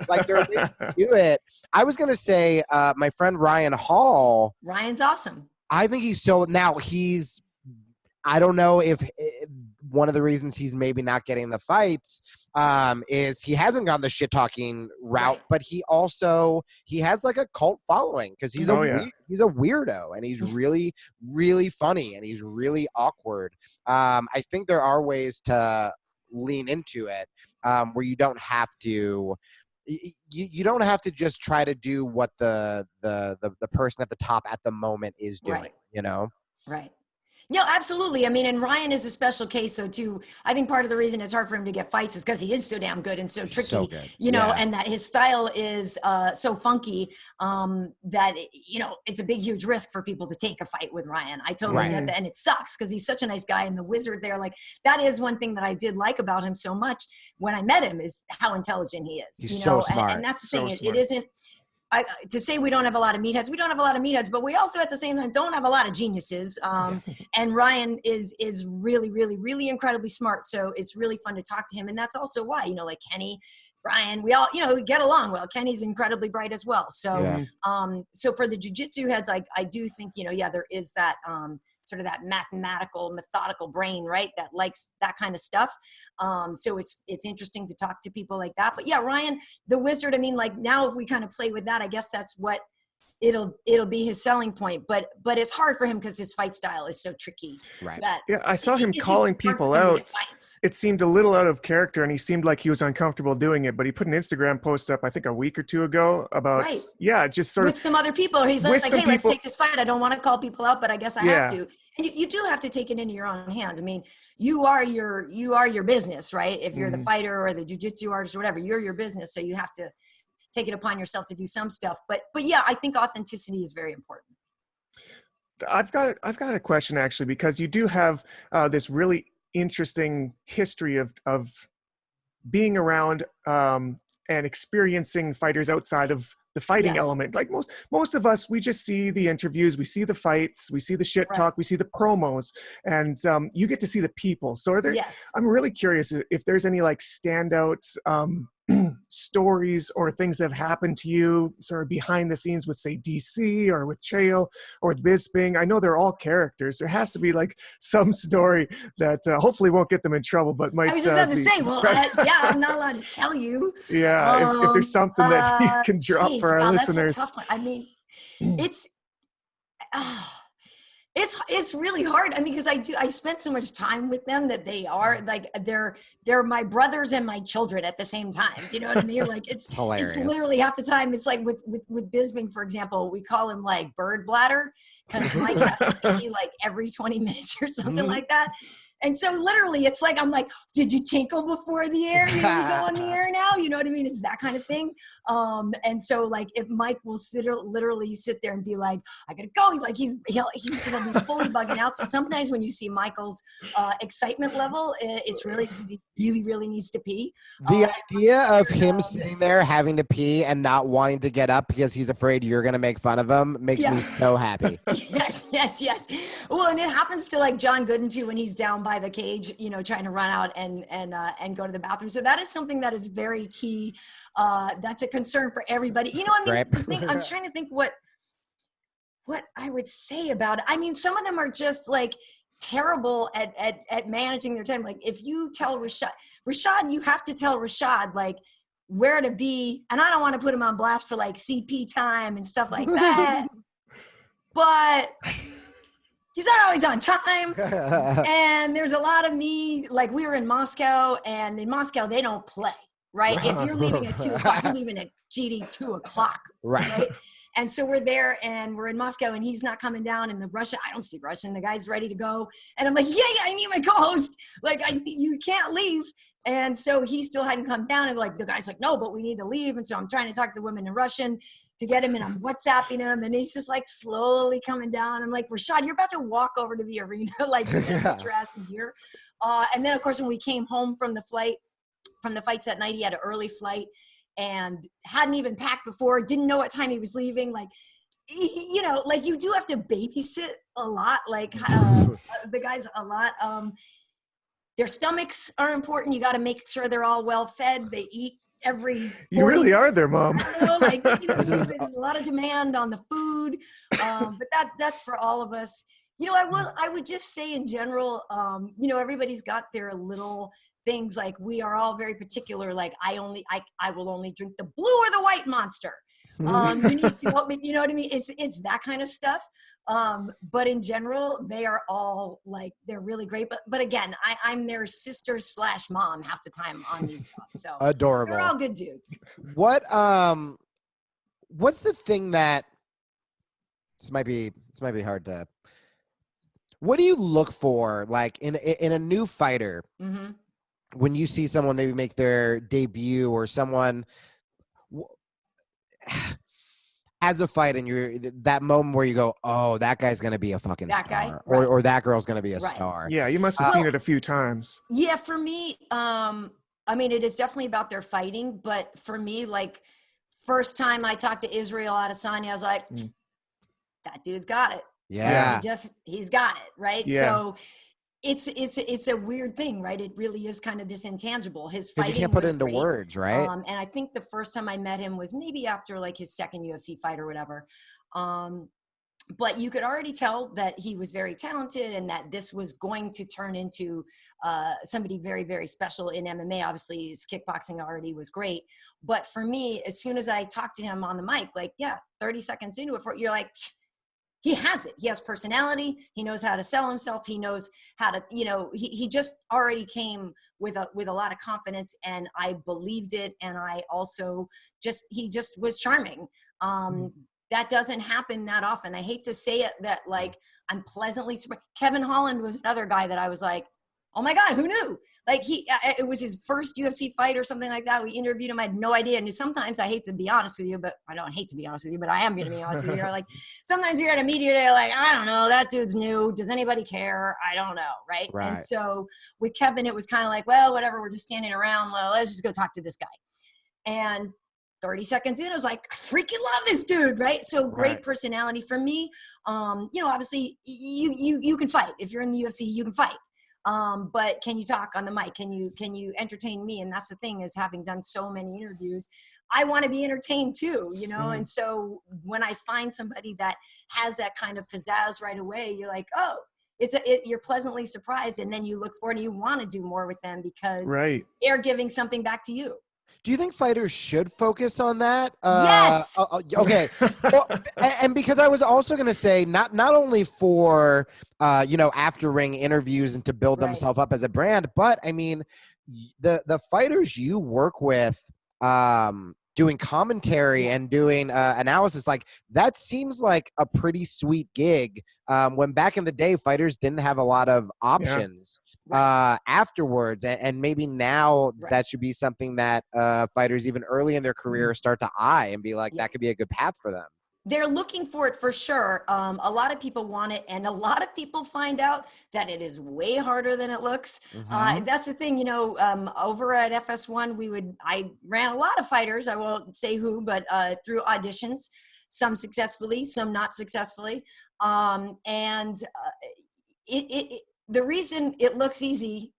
like there are ways to do it. I was gonna say, my friend Ryan Hall. Ryan's awesome. I think he's so now he's. I don't know if one of the reasons he's maybe not getting the fights is he hasn't gone the shit talking route, but he has like a cult following because he's he's a weirdo and he's really, really funny and he's really awkward. I think there are ways to lean into it where you don't have to. You don't have to just try to do what the person at the top at the moment is doing, you know? Right. No, absolutely. I mean, and Ryan is a special case, though, too. I think part of the reason it's hard for him to get fights is because he is so damn good and so tricky, you know, and that his style is so funky that, you know, it's a big, huge risk for people to take a fight with Ryan. I totally get that. And it sucks because he's such a nice guy. And the wizard there, like, that is one thing that I did like about him so much when I met him is how intelligent he is. He's you know? So smart. And that's the thing. It isn't. To say we don't have a lot of meatheads, we don't have a lot of meatheads, but we also at the same time don't have a lot of geniuses. And Ryan is really, really, really incredibly smart. So it's really fun to talk to him. And that's also why, you know, like Kenny, Brian, we all, you know, we get along well. Kenny's incredibly bright as well. So, so for the jiu-jitsu heads, I do think, you know, there is that, sort of that mathematical, methodical brain, right? That likes that kind of stuff. So it's interesting to talk to people like that. But yeah, Ryan, the wizard, I mean, like now if we kind of play with that, I guess that's what it'll be his selling point. But it's hard for him because his fight style is so tricky. Right. I saw him calling people out. It seemed a little out of character and he seemed like he was uncomfortable doing it, but he put an Instagram post up, I think a week or two ago about, just sort of with some other people. He's like, hey, let's take this fight. I don't want to call people out, but I guess I have to. And you do have to take it into your own hands. I mean, you are your business, right? If you're the fighter or the jiu-jitsu artist or whatever, you're your business. So you have to take it upon yourself to do some stuff. But yeah, I think authenticity is very important. I've got a question actually, because you do have this really interesting history of being around and experiencing fighters outside of the fighting element. Like most of us, we just see the interviews, we see the fights, we see the shit talk, we see the promos, and you get to see the people. So I'm really curious if there's any like standouts stories or things that have happened to you sort of behind the scenes with, say, DC or with Chael or with Bisping. I know they're all characters. There has to be like some story that hopefully won't get them in trouble, but might. I was just about to say, well, I'm not allowed to tell you. Yeah, if there's something that you can drop for our listeners. That's a tough one. I mean, it's really hard. I mean, because I spent so much time with them that they are like, they're my brothers and my children at the same time. Do you know what I mean? Like it's hilarious. It's literally half the time. It's like with Bisping, for example, we call him like bird bladder because Mike has to pee like every 20 minutes or something like that. And so literally it's like, I'm like, did you tinkle before the air? You know, you go on the air now, you know what I mean? It's that kind of thing. And so like if Mike will literally sit there and be like, I gotta go. Like he'll be fully bugging out. So sometimes when you see Michael's excitement level, it's really, he really, really needs to pee. The idea of him sitting there having to pee and not wanting to get up because he's afraid you're going to make fun of him makes me so happy. Yes. Well, and it happens to like John Gooden too, when he's down by the cage, you know, trying to run out and go to the bathroom. So that is something that is very key. That's a concern for everybody. You know what I mean? Right. I'm trying to think what I would say about it. I mean, some of them are just like terrible at managing their time. Like if you tell Rashad, you have to tell Rashad like where to be. And I don't want to put him on blast for like CP time and stuff like that. But he's not always on time. And there's a lot of me, like we were in Moscow, and in Moscow, they don't play, right? If you're leaving at 2 o'clock, you're leaving at GD 2 o'clock, right? And so we're there and we're in Moscow and he's not coming down, and the Russian, I don't speak Russian, the guy's ready to go. And I'm like, yeah, I need my co-host. Like, you can't leave. And so he still hadn't come down, and like the guy's like, no, but we need to leave. And so I'm trying to talk to the women in Russian to get him, and I'm WhatsApping him, and he's just like slowly coming down. I'm like, Rashad, you're about to walk over to the arena, like get your ass in here. And then of course, when we came home from the fights that night, he had an early flight and hadn't even packed before, didn't know what time he was leaving. Like, you know, like you do have to babysit a lot, like the guys a lot. Their stomachs are important. You got to make sure they're all well fed. They eat every 40 You really are their mom. I don't know, like, you know, there's a lot of demand on the food, but that's for all of us. You know, I would just say in general, you know, everybody's got their little things. Like, we are all very particular. Like, I will only drink the blue or the white Monster. You need to help me. You know what I mean? It's that kind of stuff. But in general, they are all like, they're really great. But again, I'm their sister / mom half the time on these jobs. So adorable. They're all good dudes. What's the thing that this might be hard to, what do you look for, like in a new fighter, when you see someone maybe make their debut, or someone as a fight, and you're that moment where you go, oh, that guy's gonna be a fucking That star, guy, right. or that girl's gonna be a star. Yeah, you must have seen it a few times. Yeah, for me, I mean, it is definitely about their fighting, but for me, like, first time I talked to Israel Adesanya, I was like, that dude's got it. Yeah. He's got it, right? Yeah. So it's a weird thing, right? It really is kind of this intangible. His fighting, you can't put it into great. words, right? And I think the first time I met him was maybe after like his second UFC fight or whatever. But you could already tell that he was very talented, and that this was going to turn into somebody very, very special in MMA. Obviously, his kickboxing already was great. But for me, as soon as I talked to him on the mic, like, 30 seconds into it, you're like, he has it. He has personality. He knows how to sell himself. He knows how to, you know, he just already came with a lot of confidence, and I believed it. And I also he just was charming. That doesn't happen that often. I hate to say it, that like, I'm pleasantly surprised. Kevin Holland was another guy that I was like, oh my God, who knew? Like, it was his first UFC fight or something like that. We interviewed him. I had no idea. And sometimes I hate to be honest with you, but I don't hate to be honest with you, but I am going to be honest with you. You're like, sometimes you're at a media day, like, I don't know, that dude's new. Does anybody care? I don't know. Right. And so with Kevin, it was kind of like, well, whatever. We're just standing around. Well, let's just go talk to this guy. And 30 seconds in, I was like, I freaking love this dude, right? So great personality for me. You know, obviously you can fight. If you're in the UFC, you can fight. But can you talk on the mic? Can you entertain me? And that's the thing, is having done so many interviews, I want to be entertained too, you know? And so when I find somebody that has that kind of pizzazz right away, you're like, oh, you're pleasantly surprised. And then you look forward and you want to do more with them because they're giving something back to you. Do you think fighters should focus on that? Yes. Okay. Well, and because I was also going to say, not only for, you know, after ring interviews and to build themselves up as a brand, but I mean, the fighters you work with, doing commentary and doing analysis, like that seems like a pretty sweet gig. When back in the day, fighters didn't have a lot of options afterwards. And maybe now that should be something that fighters even early in their career start to eye and be like, that could be a good path for them. They're looking for it for sure. A lot of people want it, and a lot of people find out that it is way harder than it looks. That's the thing, you know, over at FS1, I ran a lot of fighters. I won't say who, but through auditions, some successfully, some not successfully. The reason it looks easy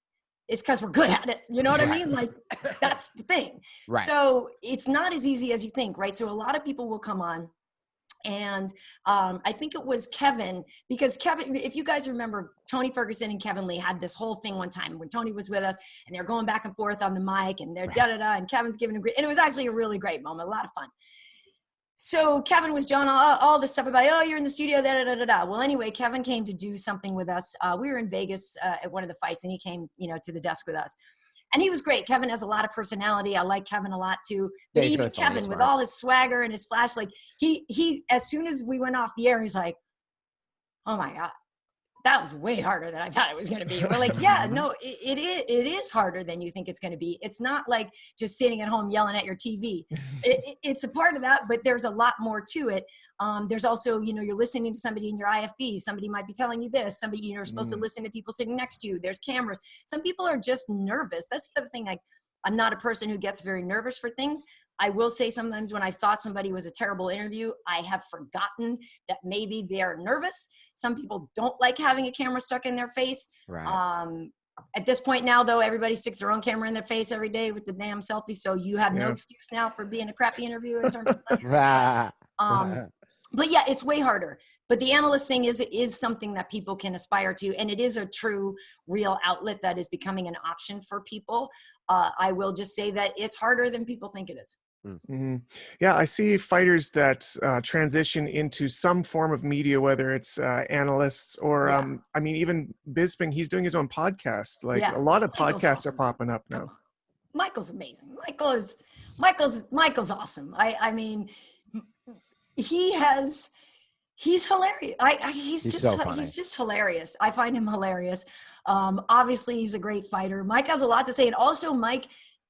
is because we're good at it. You know what I mean? Like, that's the thing. So it's not as easy as you think, right? So a lot of people will come on. And I think it was Kevin, because Kevin, if you guys remember, Tony Ferguson and Kevin Lee had this whole thing one time when Tony was with us, and they're going back and forth on the mic, and they're da-da-da, and Kevin's giving a great, and it was actually a really great moment, a lot of fun. So Kevin was John, all this stuff about, oh, you're in the studio, da-da-da-da-da. Well, anyway, Kevin came to do something with us. We were in Vegas at one of the fights, and he came, you know, to the desk with us. And he was great. Kevin has a lot of personality. I like Kevin a lot too. But Yeah, he's even really funny, Kevin, smart. with all his swagger and his flash, like he, as soon as we went off the air, he's like, "Oh my God, that was way harder than I thought it was going to be." And we're like, yeah, no, it is harder than you think it's going to be. It's not like just sitting at home yelling at your TV. It's a part of that, but there's a lot more to it. There's also, you're listening to somebody in your IFB. Somebody might be telling you this. Somebody, you're supposed to listen to people sitting next to you. There's cameras. Some people are just nervous. That's the other thing. I'm not a person who gets very nervous for things. I will say sometimes when I thought somebody was a terrible interview, I have forgotten that maybe they're nervous. Some people don't like having a camera stuck in their face. Right. At this point now, though, everybody sticks their own camera in their face every day with the damn selfie. So you have no excuse now for being a crappy interviewer in terms of but yeah, it's way harder. But the analyst thing is something that people can aspire to. And it is a true, real outlet that is becoming an option for people. I will just say that it's harder than people think it is. Mm-hmm. Yeah, I see fighters that transition into some form of media, whether it's analysts or, I mean, even Bisping, he's doing his own podcast. Like a lot of podcasts are popping up now. Michael's amazing. Michael's awesome. I mean, he's hilarious. He's just hilarious. I find him hilarious. Obviously he's a great fighter. Mike has a lot to say. And also Mike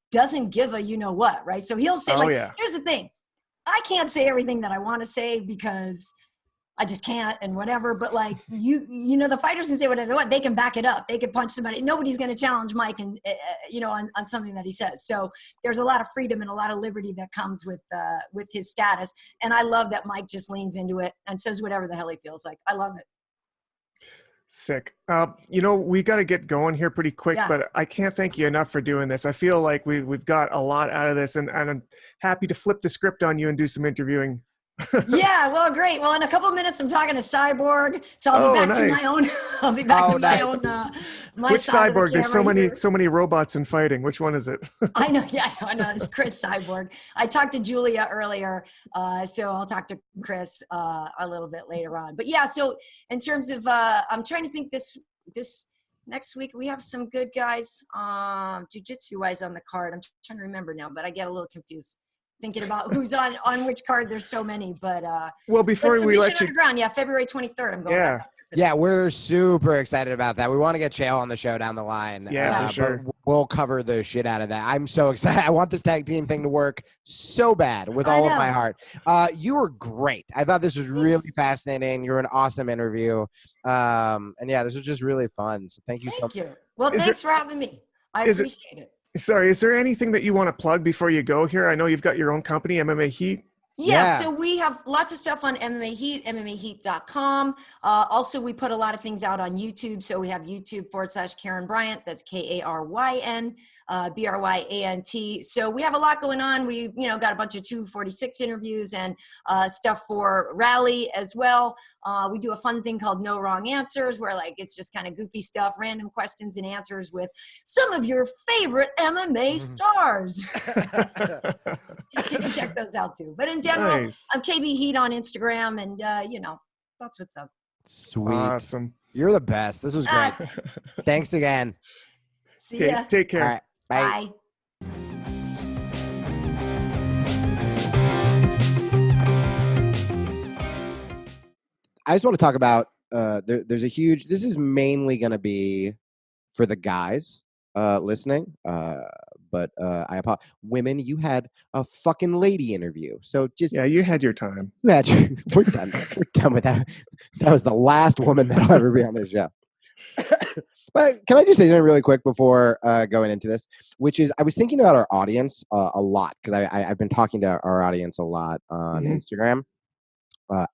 doesn't give a, what, right? So he'll say here's the thing. I can't say everything that I want to say because I just can't and whatever. But like, the fighters can say whatever they want. They can back it up. They can punch somebody. Nobody's going to challenge Mike and, on something that he says. So there's a lot of freedom and a lot of liberty that comes with his status. And I love that Mike just leans into it and says whatever the hell he feels like. I love it. Sick. We got to get going here pretty quick, but I can't thank you enough for doing this. I feel like we've got a lot out of this and I'm happy to flip the script on you and do some interviewing. Yeah, well, great. Well, in a couple of minutes, I'm talking to Cyborg, so I'll be back to my own. I'll be back to my own. Which Cyborg? There's so many robots in fighting. Which one is it? I know. Yeah, I know. It's Chris Cyborg. I talked to Julia earlier, so I'll talk to Chris a little bit later on. But yeah, so in terms of, I'm trying to think this next week we have some good guys, jiu-jitsu wise on the card. I'm trying to remember now, but I get a little confused thinking about who's on which card. There's so many, but well, before we let you underground, February 23rd. I'm going. Yeah, yeah, we're super excited about that. We want to get Chael on the show down the line. Yeah, for sure. But we'll cover the shit out of that. I'm so excited. I want this tag team thing to work so bad with all of my heart. You were great. I thought this was really fascinating. You were an awesome interview. And yeah, this was just really fun. So thank you so much. Thank you. Well, thanks for having me. I appreciate it. Sorry, is there anything that you want to plug before you go here? I know you've got your own company, MMA Heat. Yeah, so we have lots of stuff on MMA Heat, MMAheat.com. Also, we put a lot of things out on YouTube. So we have YouTube/Karen Bryant. That's KARYN, BRYANT. So we have a lot going on. We, got a bunch of 246 interviews and stuff for Rally as well. We do a fun thing called No Wrong Answers, where it's just kind of goofy stuff, random questions and answers with some of your favorite MMA stars. So you can check those out too. But in general, I'm KB Heat on Instagram, and that's what's up. Sweet, awesome. You're the best. This was great. Thanks again. See ya. Take care. All right, bye. I just want to talk about. There's a huge. This is mainly going to be for the guys listening. But I apologize. Women, you had a fucking lady interview. So just you had your time. We're done. We're done with that. That was the last woman that'll ever be on this show. But can I just say something really quick before going into this? Which is, I was thinking about our audience a lot because I've been talking to our audience a lot on Instagram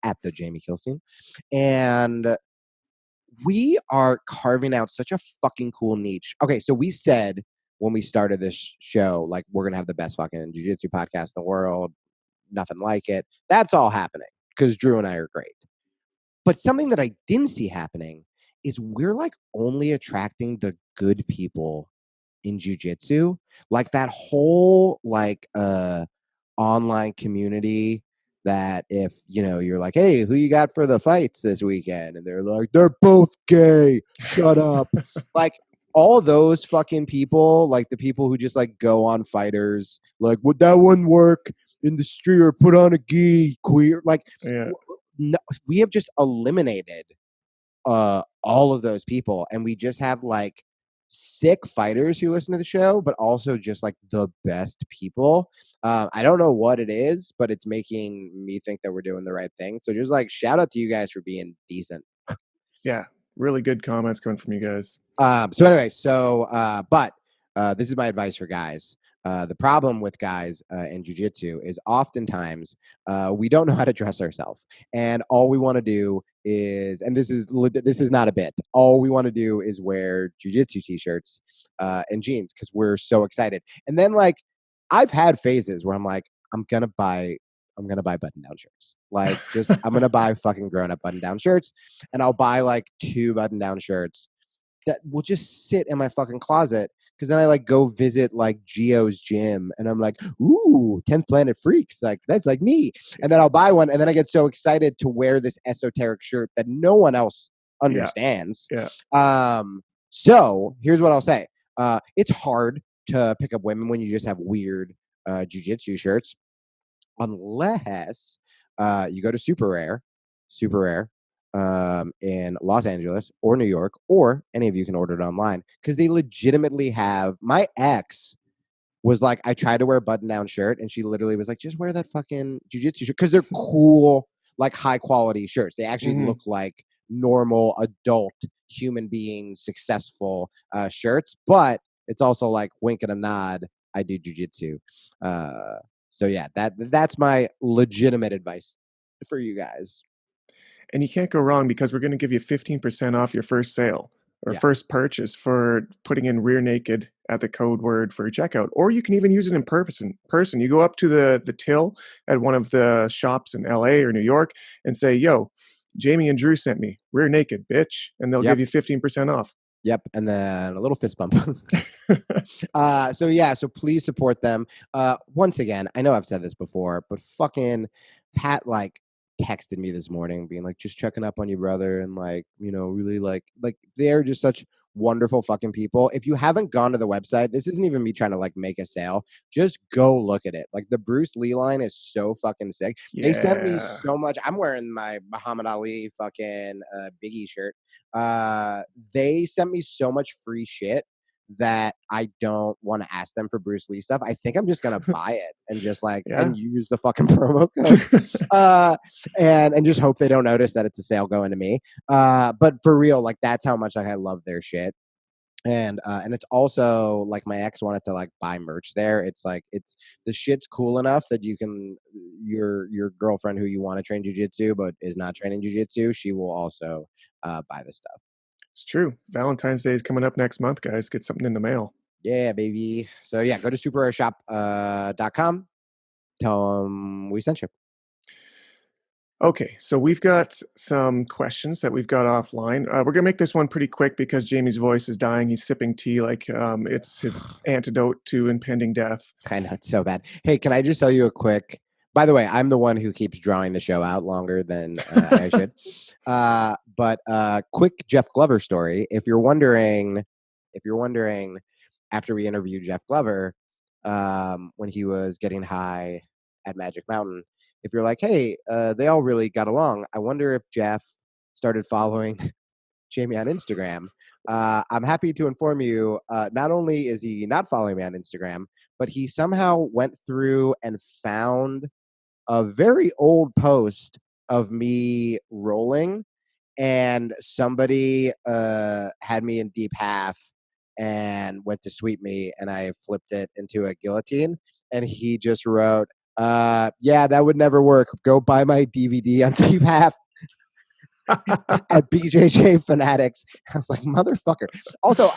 at the Jamie Kilstein, and we are carving out such a fucking cool niche. Okay, so we said when we started this show, we're going to have the best fucking jiu-jitsu podcast in the world. Nothing like it. That's all happening because Drew and I are great. But something that I didn't see happening is we're only attracting the good people in jiu-jitsu. That whole online community that if, you're like, hey, who you got for the fights this weekend? And they're like, they're both gay. Shut up. all those fucking people, like the people who just like go on fighters, like, would that one work in the street or put on a gi, queer? Like, Yeah. no, we have just eliminated all of those people, and we just have like sick fighters who listen to the show, but also just like the best people. I don't know what it is, but it's making me think that we're doing the right thing. So just like shout out to you guys for being decent. Yeah. Really good comments coming from you guys. So anyway, but this is my advice for guys. The problem with guys in jiu-jitsu is oftentimes we don't know how to dress ourselves, and all we want to do is, and this is not a bit, all we want to do is wear jiu-jitsu t-shirts and jeans because we're so excited. And then like I've had phases where I'm like, I'm gonna buy button-down shirts. Like, just I'm gonna buy fucking grown-up button-down shirts, and I'll buy like 2 button-down shirts that will just sit in my fucking closet. Because then I like go visit like Geo's gym, and I'm like, ooh, 10th Planet Freaks, like that's like me. And then I'll buy one, and then I get so excited to wear this esoteric shirt that no one else understands. Yeah. So here's what I'll say: it's hard to pick up women when you just have weird jiu-jitsu shirts, unless you go to SUPERARE in Los Angeles or New York, or any of you can order it online, because they legitimately have. My ex was like, I tried to wear a button-down shirt, and she literally was like, just wear that fucking jiu-jitsu shirt, because they're cool, like high-quality shirts. They actually look like normal adult human beings, successful shirts, but it's also like wink and a nod, I do jiu-jitsu. So yeah, that's my legitimate advice for you guys. And you can't go wrong, because we're going to give you 15% off your first sale or first purchase for putting in rear naked at the code word for checkout. Or you can even use it in person. You go up to the till at one of the shops in LA or New York and say, yo, Jamie and Drew sent me rear naked, bitch. And they'll give you 15% off. Yep. And then a little fist bump. So please support them. Once again, I know I've said this before, but fucking Pat like texted me this morning being like, just checking up on you, brother. And like, you know, really like they're just such wonderful fucking people. If you haven't gone to the website, this isn't even me trying to like make a sale. Just go look at it. Like the Bruce Lee line is so fucking sick. Yeah. They sent me so much. I'm wearing my Muhammad Ali fucking Biggie shirt. They sent me so much free shit that I don't want to ask them for Bruce Lee stuff. I think I'm just gonna buy it and just like and use the fucking promo code and just hope they don't notice that it's a sale going to me. But for real, like that's how much like I love their shit. And it's also like my ex wanted to like buy merch there. It's like the shit's cool enough that you can your girlfriend who you want to train jiu-jitsu but is not training jiu-jitsu, she will also buy the stuff. It's true. Valentine's Day is coming up next month, guys. Get something in the mail. Yeah, baby. So yeah, go to superareshop.com. Tell them we sent you. Okay, so we've got some questions that we've got offline. We're going to make this one pretty quick because Jamie's voice is dying. He's sipping tea like it's his antidote to impending death. I know, it's so bad. Hey, can I just tell you a quick... By the way, I'm the one who keeps drawing the show out longer than I should. But quick Jeff Glover story. If you're wondering, after we interviewed Jeff Glover, when he was getting high at Magic Mountain, if you're like, hey, they all really got along, I wonder if Jeff started following Jamie on Instagram. I'm happy to inform you, not only is he not following me on Instagram, but he somehow went through and found a very old post of me rolling, and somebody had me in deep half and went to sweep me, and I flipped it into a guillotine, and he just wrote, yeah, that would never work. Go buy my DVD on deep half at BJJ Fanatics. I was like, motherfucker. Also,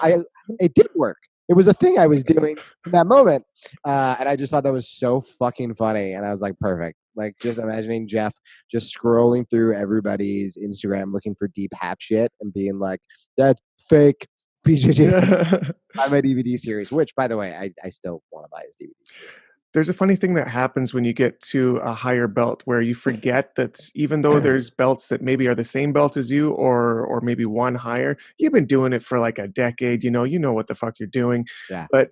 it did work. It was a thing I was doing in that moment. And I just thought that was so fucking funny. And I was like, perfect. Like, just imagining Jeff just scrolling through everybody's Instagram looking for deep hap shit and being like, that's fake. BJJ buy my DVD series, which, by the way, I still want to buy his DVD series. There's a funny thing that happens when you get to a higher belt where you forget that even though there's belts that maybe are the same belt as you or maybe one higher, you've been doing it for like a decade, you know what the fuck you're doing. Yeah. But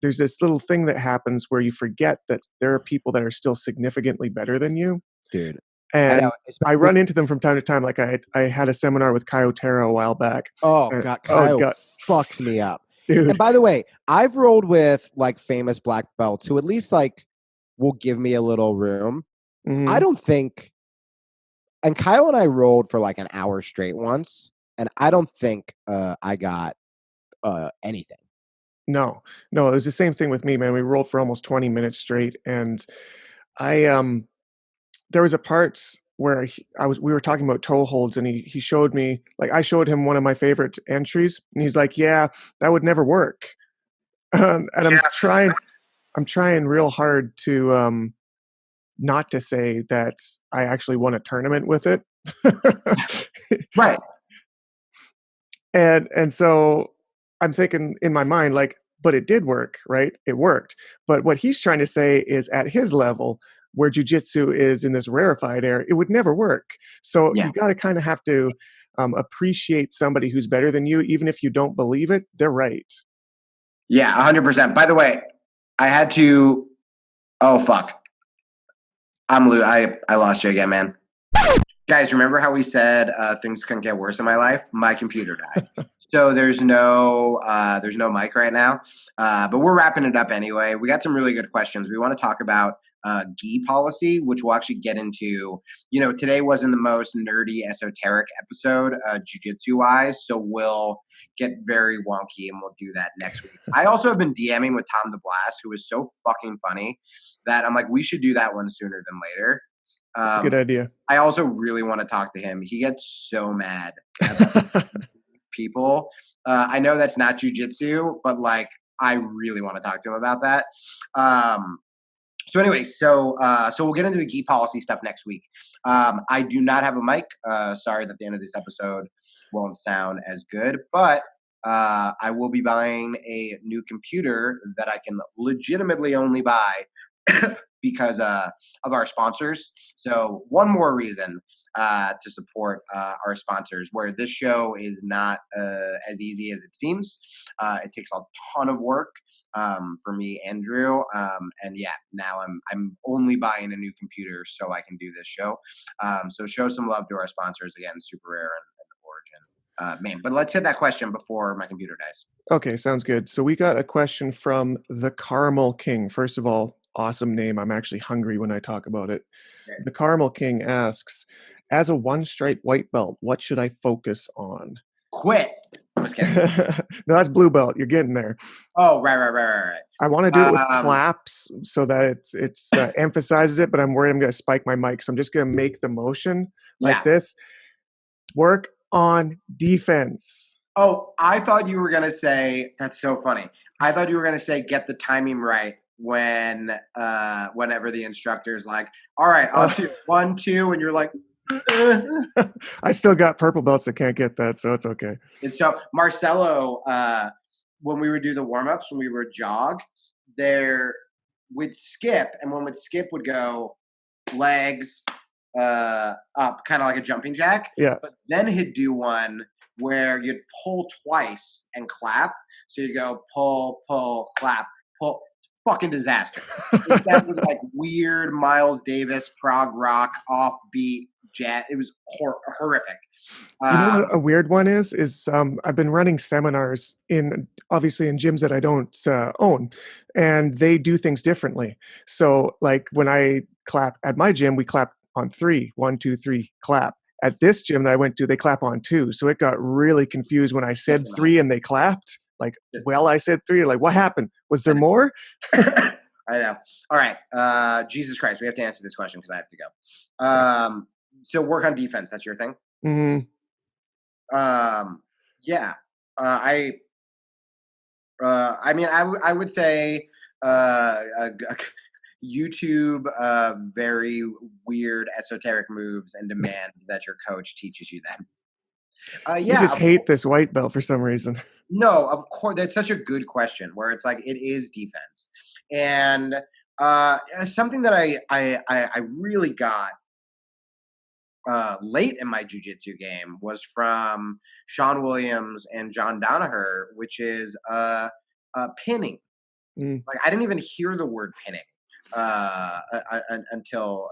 there's this little thing that happens where you forget that there are people that are still significantly better than you. Dude. And know, I run into them from time to time. Like I had a seminar with Kai Otero a while back. Oh God, Kyle fucks me up. Dude. And by the way, I've rolled with like famous black belts who at least like will give me a little room. Mhm. I don't think, and Kyle and I rolled for like an hour straight once, and I don't think I got anything. No, it was the same thing with me, man. We rolled for almost 20 minutes straight, and there was a part where we were talking about toe holds, and he showed me, like I showed him one of my favorite entries, and he's like, "Yeah, that would never work." And I'm trying real hard to not to say that I actually won a tournament with it. Right. And so I'm thinking in my mind, like, but it did work, right? It worked. But what he's trying to say is at his level, where jiu-jitsu is in this rarefied air, it would never work. So Yeah. you got to kind of have to appreciate somebody who's better than you, even if you don't believe it, they're right. Yeah, 100%. By the way, I had to. Oh fuck! I lost you again, man. Guys, remember how we said things couldn't get worse in my life? My computer died. So there's no mic right now, but we're wrapping it up anyway. We got some really good questions. We want to talk about gi policy, which we'll actually get into. You know, today wasn't the most nerdy, esoteric episode, jiu-jitsu wise, so we'll get very wonky, and we'll do that next week. I also have been DMing with Tom DeBlas, who is so fucking funny that I'm like, we should do that one sooner than later. That's a good idea. I also really want to talk to him. He gets so mad about people. I know that's not jujitsu, but like, I really want to talk to him about that. So anyway, so we'll get into the gi policy stuff next week. I do not have a mic. Sorry that the end of this episode won't sound as good, but I will be buying a new computer that I can legitimately only buy because of our sponsors. So one more reason to support our sponsors, where this show is not as easy as it seems. It takes a ton of work for me and Drew. And yeah, now I'm only buying a new computer so I can do this show. So show some love to our sponsors again, SUPERARE and Origin. Man, but let's hit that question before my computer dies. Okay, sounds good. So we got a question from the Caramel King. First of all, awesome name. I'm actually hungry when I talk about it. Okay. The Caramel King asks, as a one-stripe white belt, what should I focus on? Quit. I'm just kidding. No, that's blue belt. You're getting there. Oh, right. I want to do it with claps so that it's emphasizes it, but I'm worried I'm going to spike my mic. So I'm just going to make the motion like this. Work on defense. Oh, I thought you were going to say, that's so funny. I thought you were going to say, get the timing right whenever the instructor's like, all right, I'll do 1, 2, and you're like, I still got purple belts that can't get that, so it's okay. And so Marcelo, when we would do the warm-ups, when we would jog, there would skip, and when Skip would go legs up, kind of like a jumping jack. Yeah. But then he'd do one where you'd pull twice and clap. So you go pull, clap, pull. Fucking disaster. It sounded like weird Miles Davis, prog rock, offbeat jet. It was horrific. You know what a weird one is I've been running seminars obviously in gyms that I don't own, and they do things differently. So like when I clap at my gym, we clap on 3, 1, 2, 3, clap. At this gym that I went to, they clap on 2. So it got really confused when I said 3 and they clapped. Like, well, I said 3. Like, what happened? Was there more? I know. All right. Jesus Christ. We have to answer this question because I have to go. So work on defense. That's your thing? Mm-hmm. Yeah. I mean, I would say YouTube very weird esoteric moves and demand that your coach teaches you them. You just hate this white belt for some reason. No, of course. That's such a good question where it's like it is defense. And Something that I really got late in my jiu-jitsu game was from Sean Williams and John Danaher, which is pinning. Like I didn't even hear the word pinning until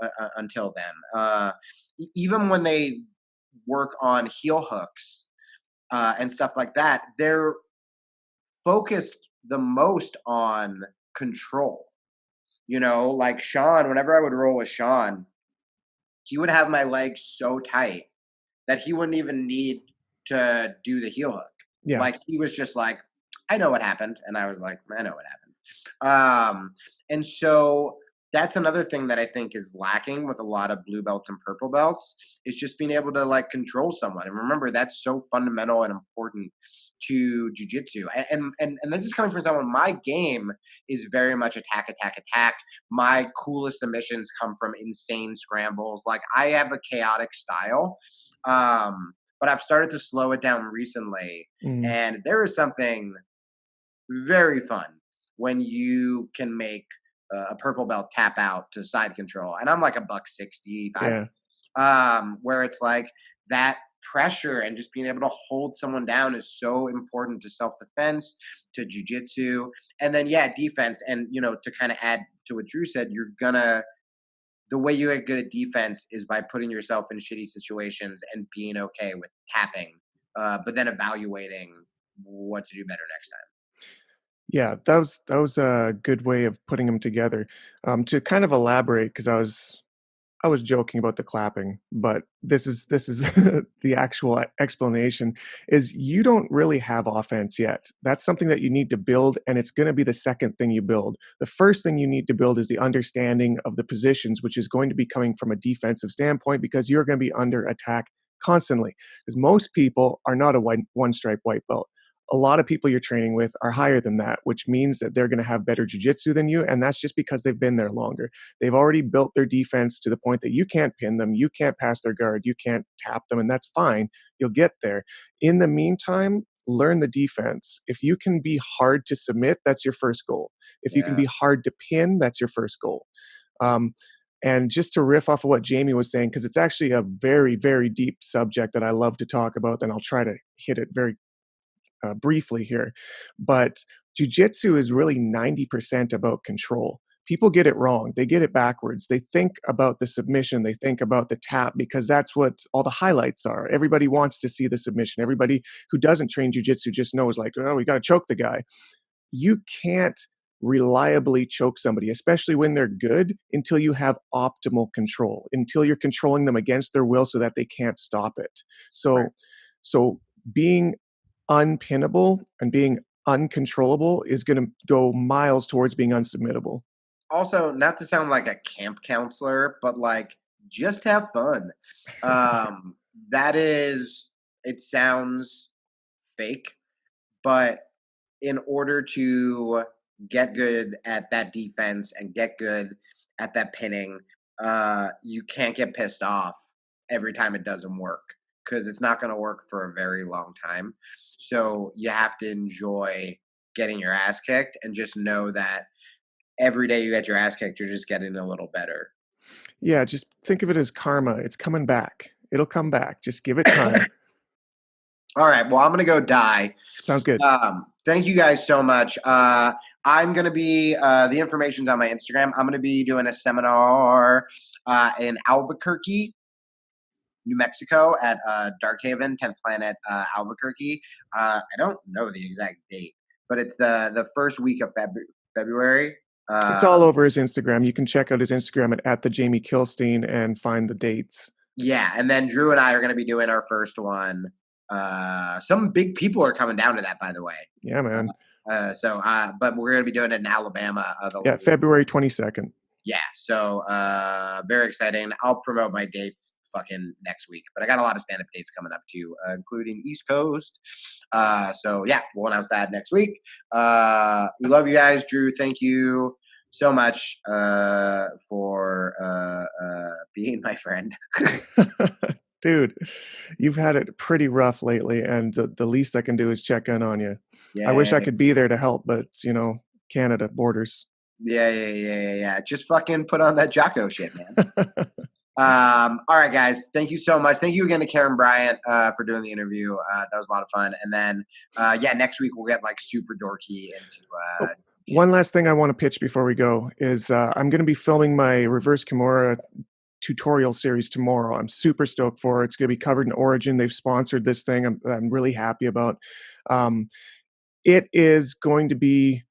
then. Even when they work on heel hooks and stuff like that, they're focused the most on control. You know, like Sean, whenever I would roll with Sean, he would have my legs so tight that he wouldn't even need to do the heel hook. Yeah. Like he was just like, I know what happened. And I was like, I know what happened. And so that's another thing that I think is lacking with a lot of blue belts and purple belts is just being able to like control someone. And remember, that's so fundamental and important to jiu-jitsu. And this is coming from someone, my game is very much attack, attack, attack. My coolest submissions come from insane scrambles. Like I have a chaotic style. But I've started to slow it down recently. And there is something very fun when you can make a purple belt tap out to side control. And I'm like $160. Where it's like that pressure and just being able to hold someone down is so important to self-defense, to jiu-jitsu, and then defense. And to kind of add to what Drew said, the way you get good at defense is by putting yourself in shitty situations and being okay with tapping, but then evaluating what to do better next time. Yeah, that was a good way of putting them together. To kind of elaborate, because I was joking about the clapping, but this is the actual explanation. Is you don't really have offense yet. That's something that you need to build, and it's going to be the second thing you build. The first thing you need to build is the understanding of the positions, which is going to be coming from a defensive standpoint because you're going to be under attack constantly. Because most people are not a one stripe white belt. A lot of people you're training with are higher than that, which means that they're going to have better jiu-jitsu than you. And that's just because they've been there longer. They've already built their defense to the point that you can't pin them, you can't pass their guard, you can't tap them, and that's fine. You'll get there. In the meantime, learn the defense. If you can be hard to submit, that's your first goal. If you can be hard to pin, that's your first goal. And just to riff off of what Jamie was saying, because it's actually a very, very deep subject that I love to talk about, and I'll try to hit it very briefly here, but jiu-jitsu is really 90% about control. People get it wrong. They get it backwards. They think about the submission. They think about the tap because that's what all the highlights are. Everybody wants to see the submission. Everybody who doesn't train jiu-jitsu just knows like, oh, we got to choke the guy. You can't reliably choke somebody, especially when they're good, until you have optimal control, until you're controlling them against their will so that they can't stop it. So being unpinnable and being uncontrollable is going to go miles towards being unsubmittable. Also, not to sound like a camp counselor, but like just have fun. It sounds fake, but in order to get good at that defense and get good at that pinning, you can't get pissed off every time it doesn't work because it's not going to work for a very long time. So you have to enjoy getting your ass kicked and just know that every day you get your ass kicked, you're just getting a little better. Yeah, just think of it as karma. It's coming back. It'll come back. Just give it time. All right. Well, I'm going to go die. Sounds good. Thank you guys so much. I'm going to be, the information's on my Instagram. I'm going to be doing a seminar in Albuquerque, New Mexico at Dark Haven, 10th Planet, Albuquerque. I don't know the exact date, but it's the first week of February. It's all over his Instagram. You can check out his Instagram at the Jamie Kilstein and find the dates. Yeah, and then Drew and I are going to be doing our first one. Some big people are coming down to that, by the way. Yeah, man. But we're going to be doing it in Alabama. February 22nd. Yeah, so very exciting. I'll promote my dates fucking next week, but I got a lot of stand-up dates coming up too, including East Coast. So yeah, we'll announce that next week. We love you guys. Drew, thank you so much for being my friend. Dude, you've had it pretty rough lately, and the least I can do is check in on you. Yeah. I wish I could be there to help, but Canada borders. Yeah. Just fucking put on that Jocko shit, man. All right, guys. Thank you so much. Thank you again to Karen Bryant for doing the interview. That was a lot of fun. And then, next week we'll get like super dorky into. One last thing I want to pitch before we go is I'm going to be filming my reverse Kimura tutorial series tomorrow. I'm super stoked for it. It's going to be covered in Origin. They've sponsored this thing. I'm really happy about. It is going to be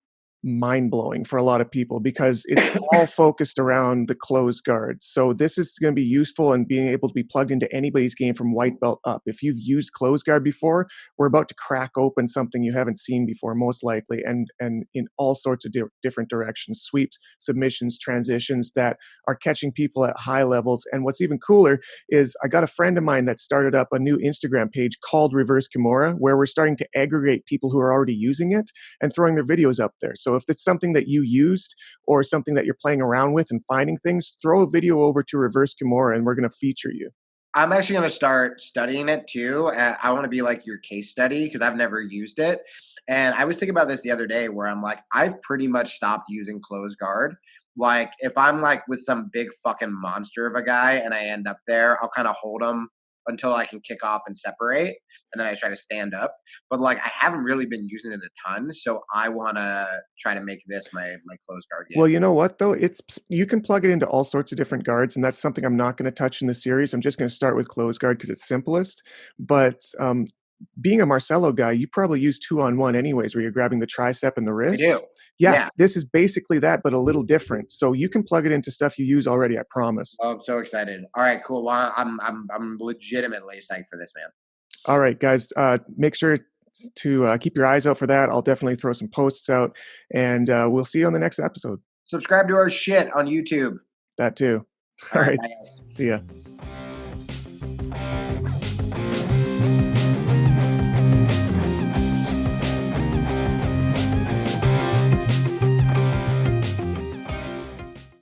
mind-blowing for a lot of people because it's all focused around the closed guard. So this is going to be useful in being able to be plugged into anybody's game from white belt up. If you've used closed guard before, we're about to crack open something you haven't seen before, most likely, and in all sorts of different directions, sweeps, submissions, transitions that are catching people at high levels. And what's even cooler is I got a friend of mine that started up a new Instagram page called Reverse Kimura, where we're starting to aggregate people who are already using it and throwing their videos up there. So if it's something that you used or something that you're playing around with and finding things, throw a video over to Reverse Kimura and we're going to feature you. I'm actually going to start studying it too. I want to be like your case study because I've never used it. And I was thinking about this the other day where I'm like, I've pretty much stopped using closed guard. Like if I'm like with some big fucking monster of a guy and I end up there, I'll kind of hold him until I can kick off and separate. And then I try to stand up. But like I haven't really been using it a ton. So I want to try to make this my closed guard game. Well, you know what though? You can plug it into all sorts of different guards. And that's something I'm not going to touch in the series. I'm just going to start with closed guard because it's simplest. But being a Marcelo guy, you probably use 2-on-1 anyways, where you're grabbing the tricep and the wrist. I do. Yeah, this is basically that, but a little different. So you can plug it into stuff you use already, I promise. Oh, I'm so excited. All right, cool. Well, I'm legitimately psyched for this, man. All right, guys, make sure to keep your eyes out for that. I'll definitely throw some posts out, and we'll see you on the next episode. Subscribe to our shit on YouTube. That too. All right. Bye, guys. See ya.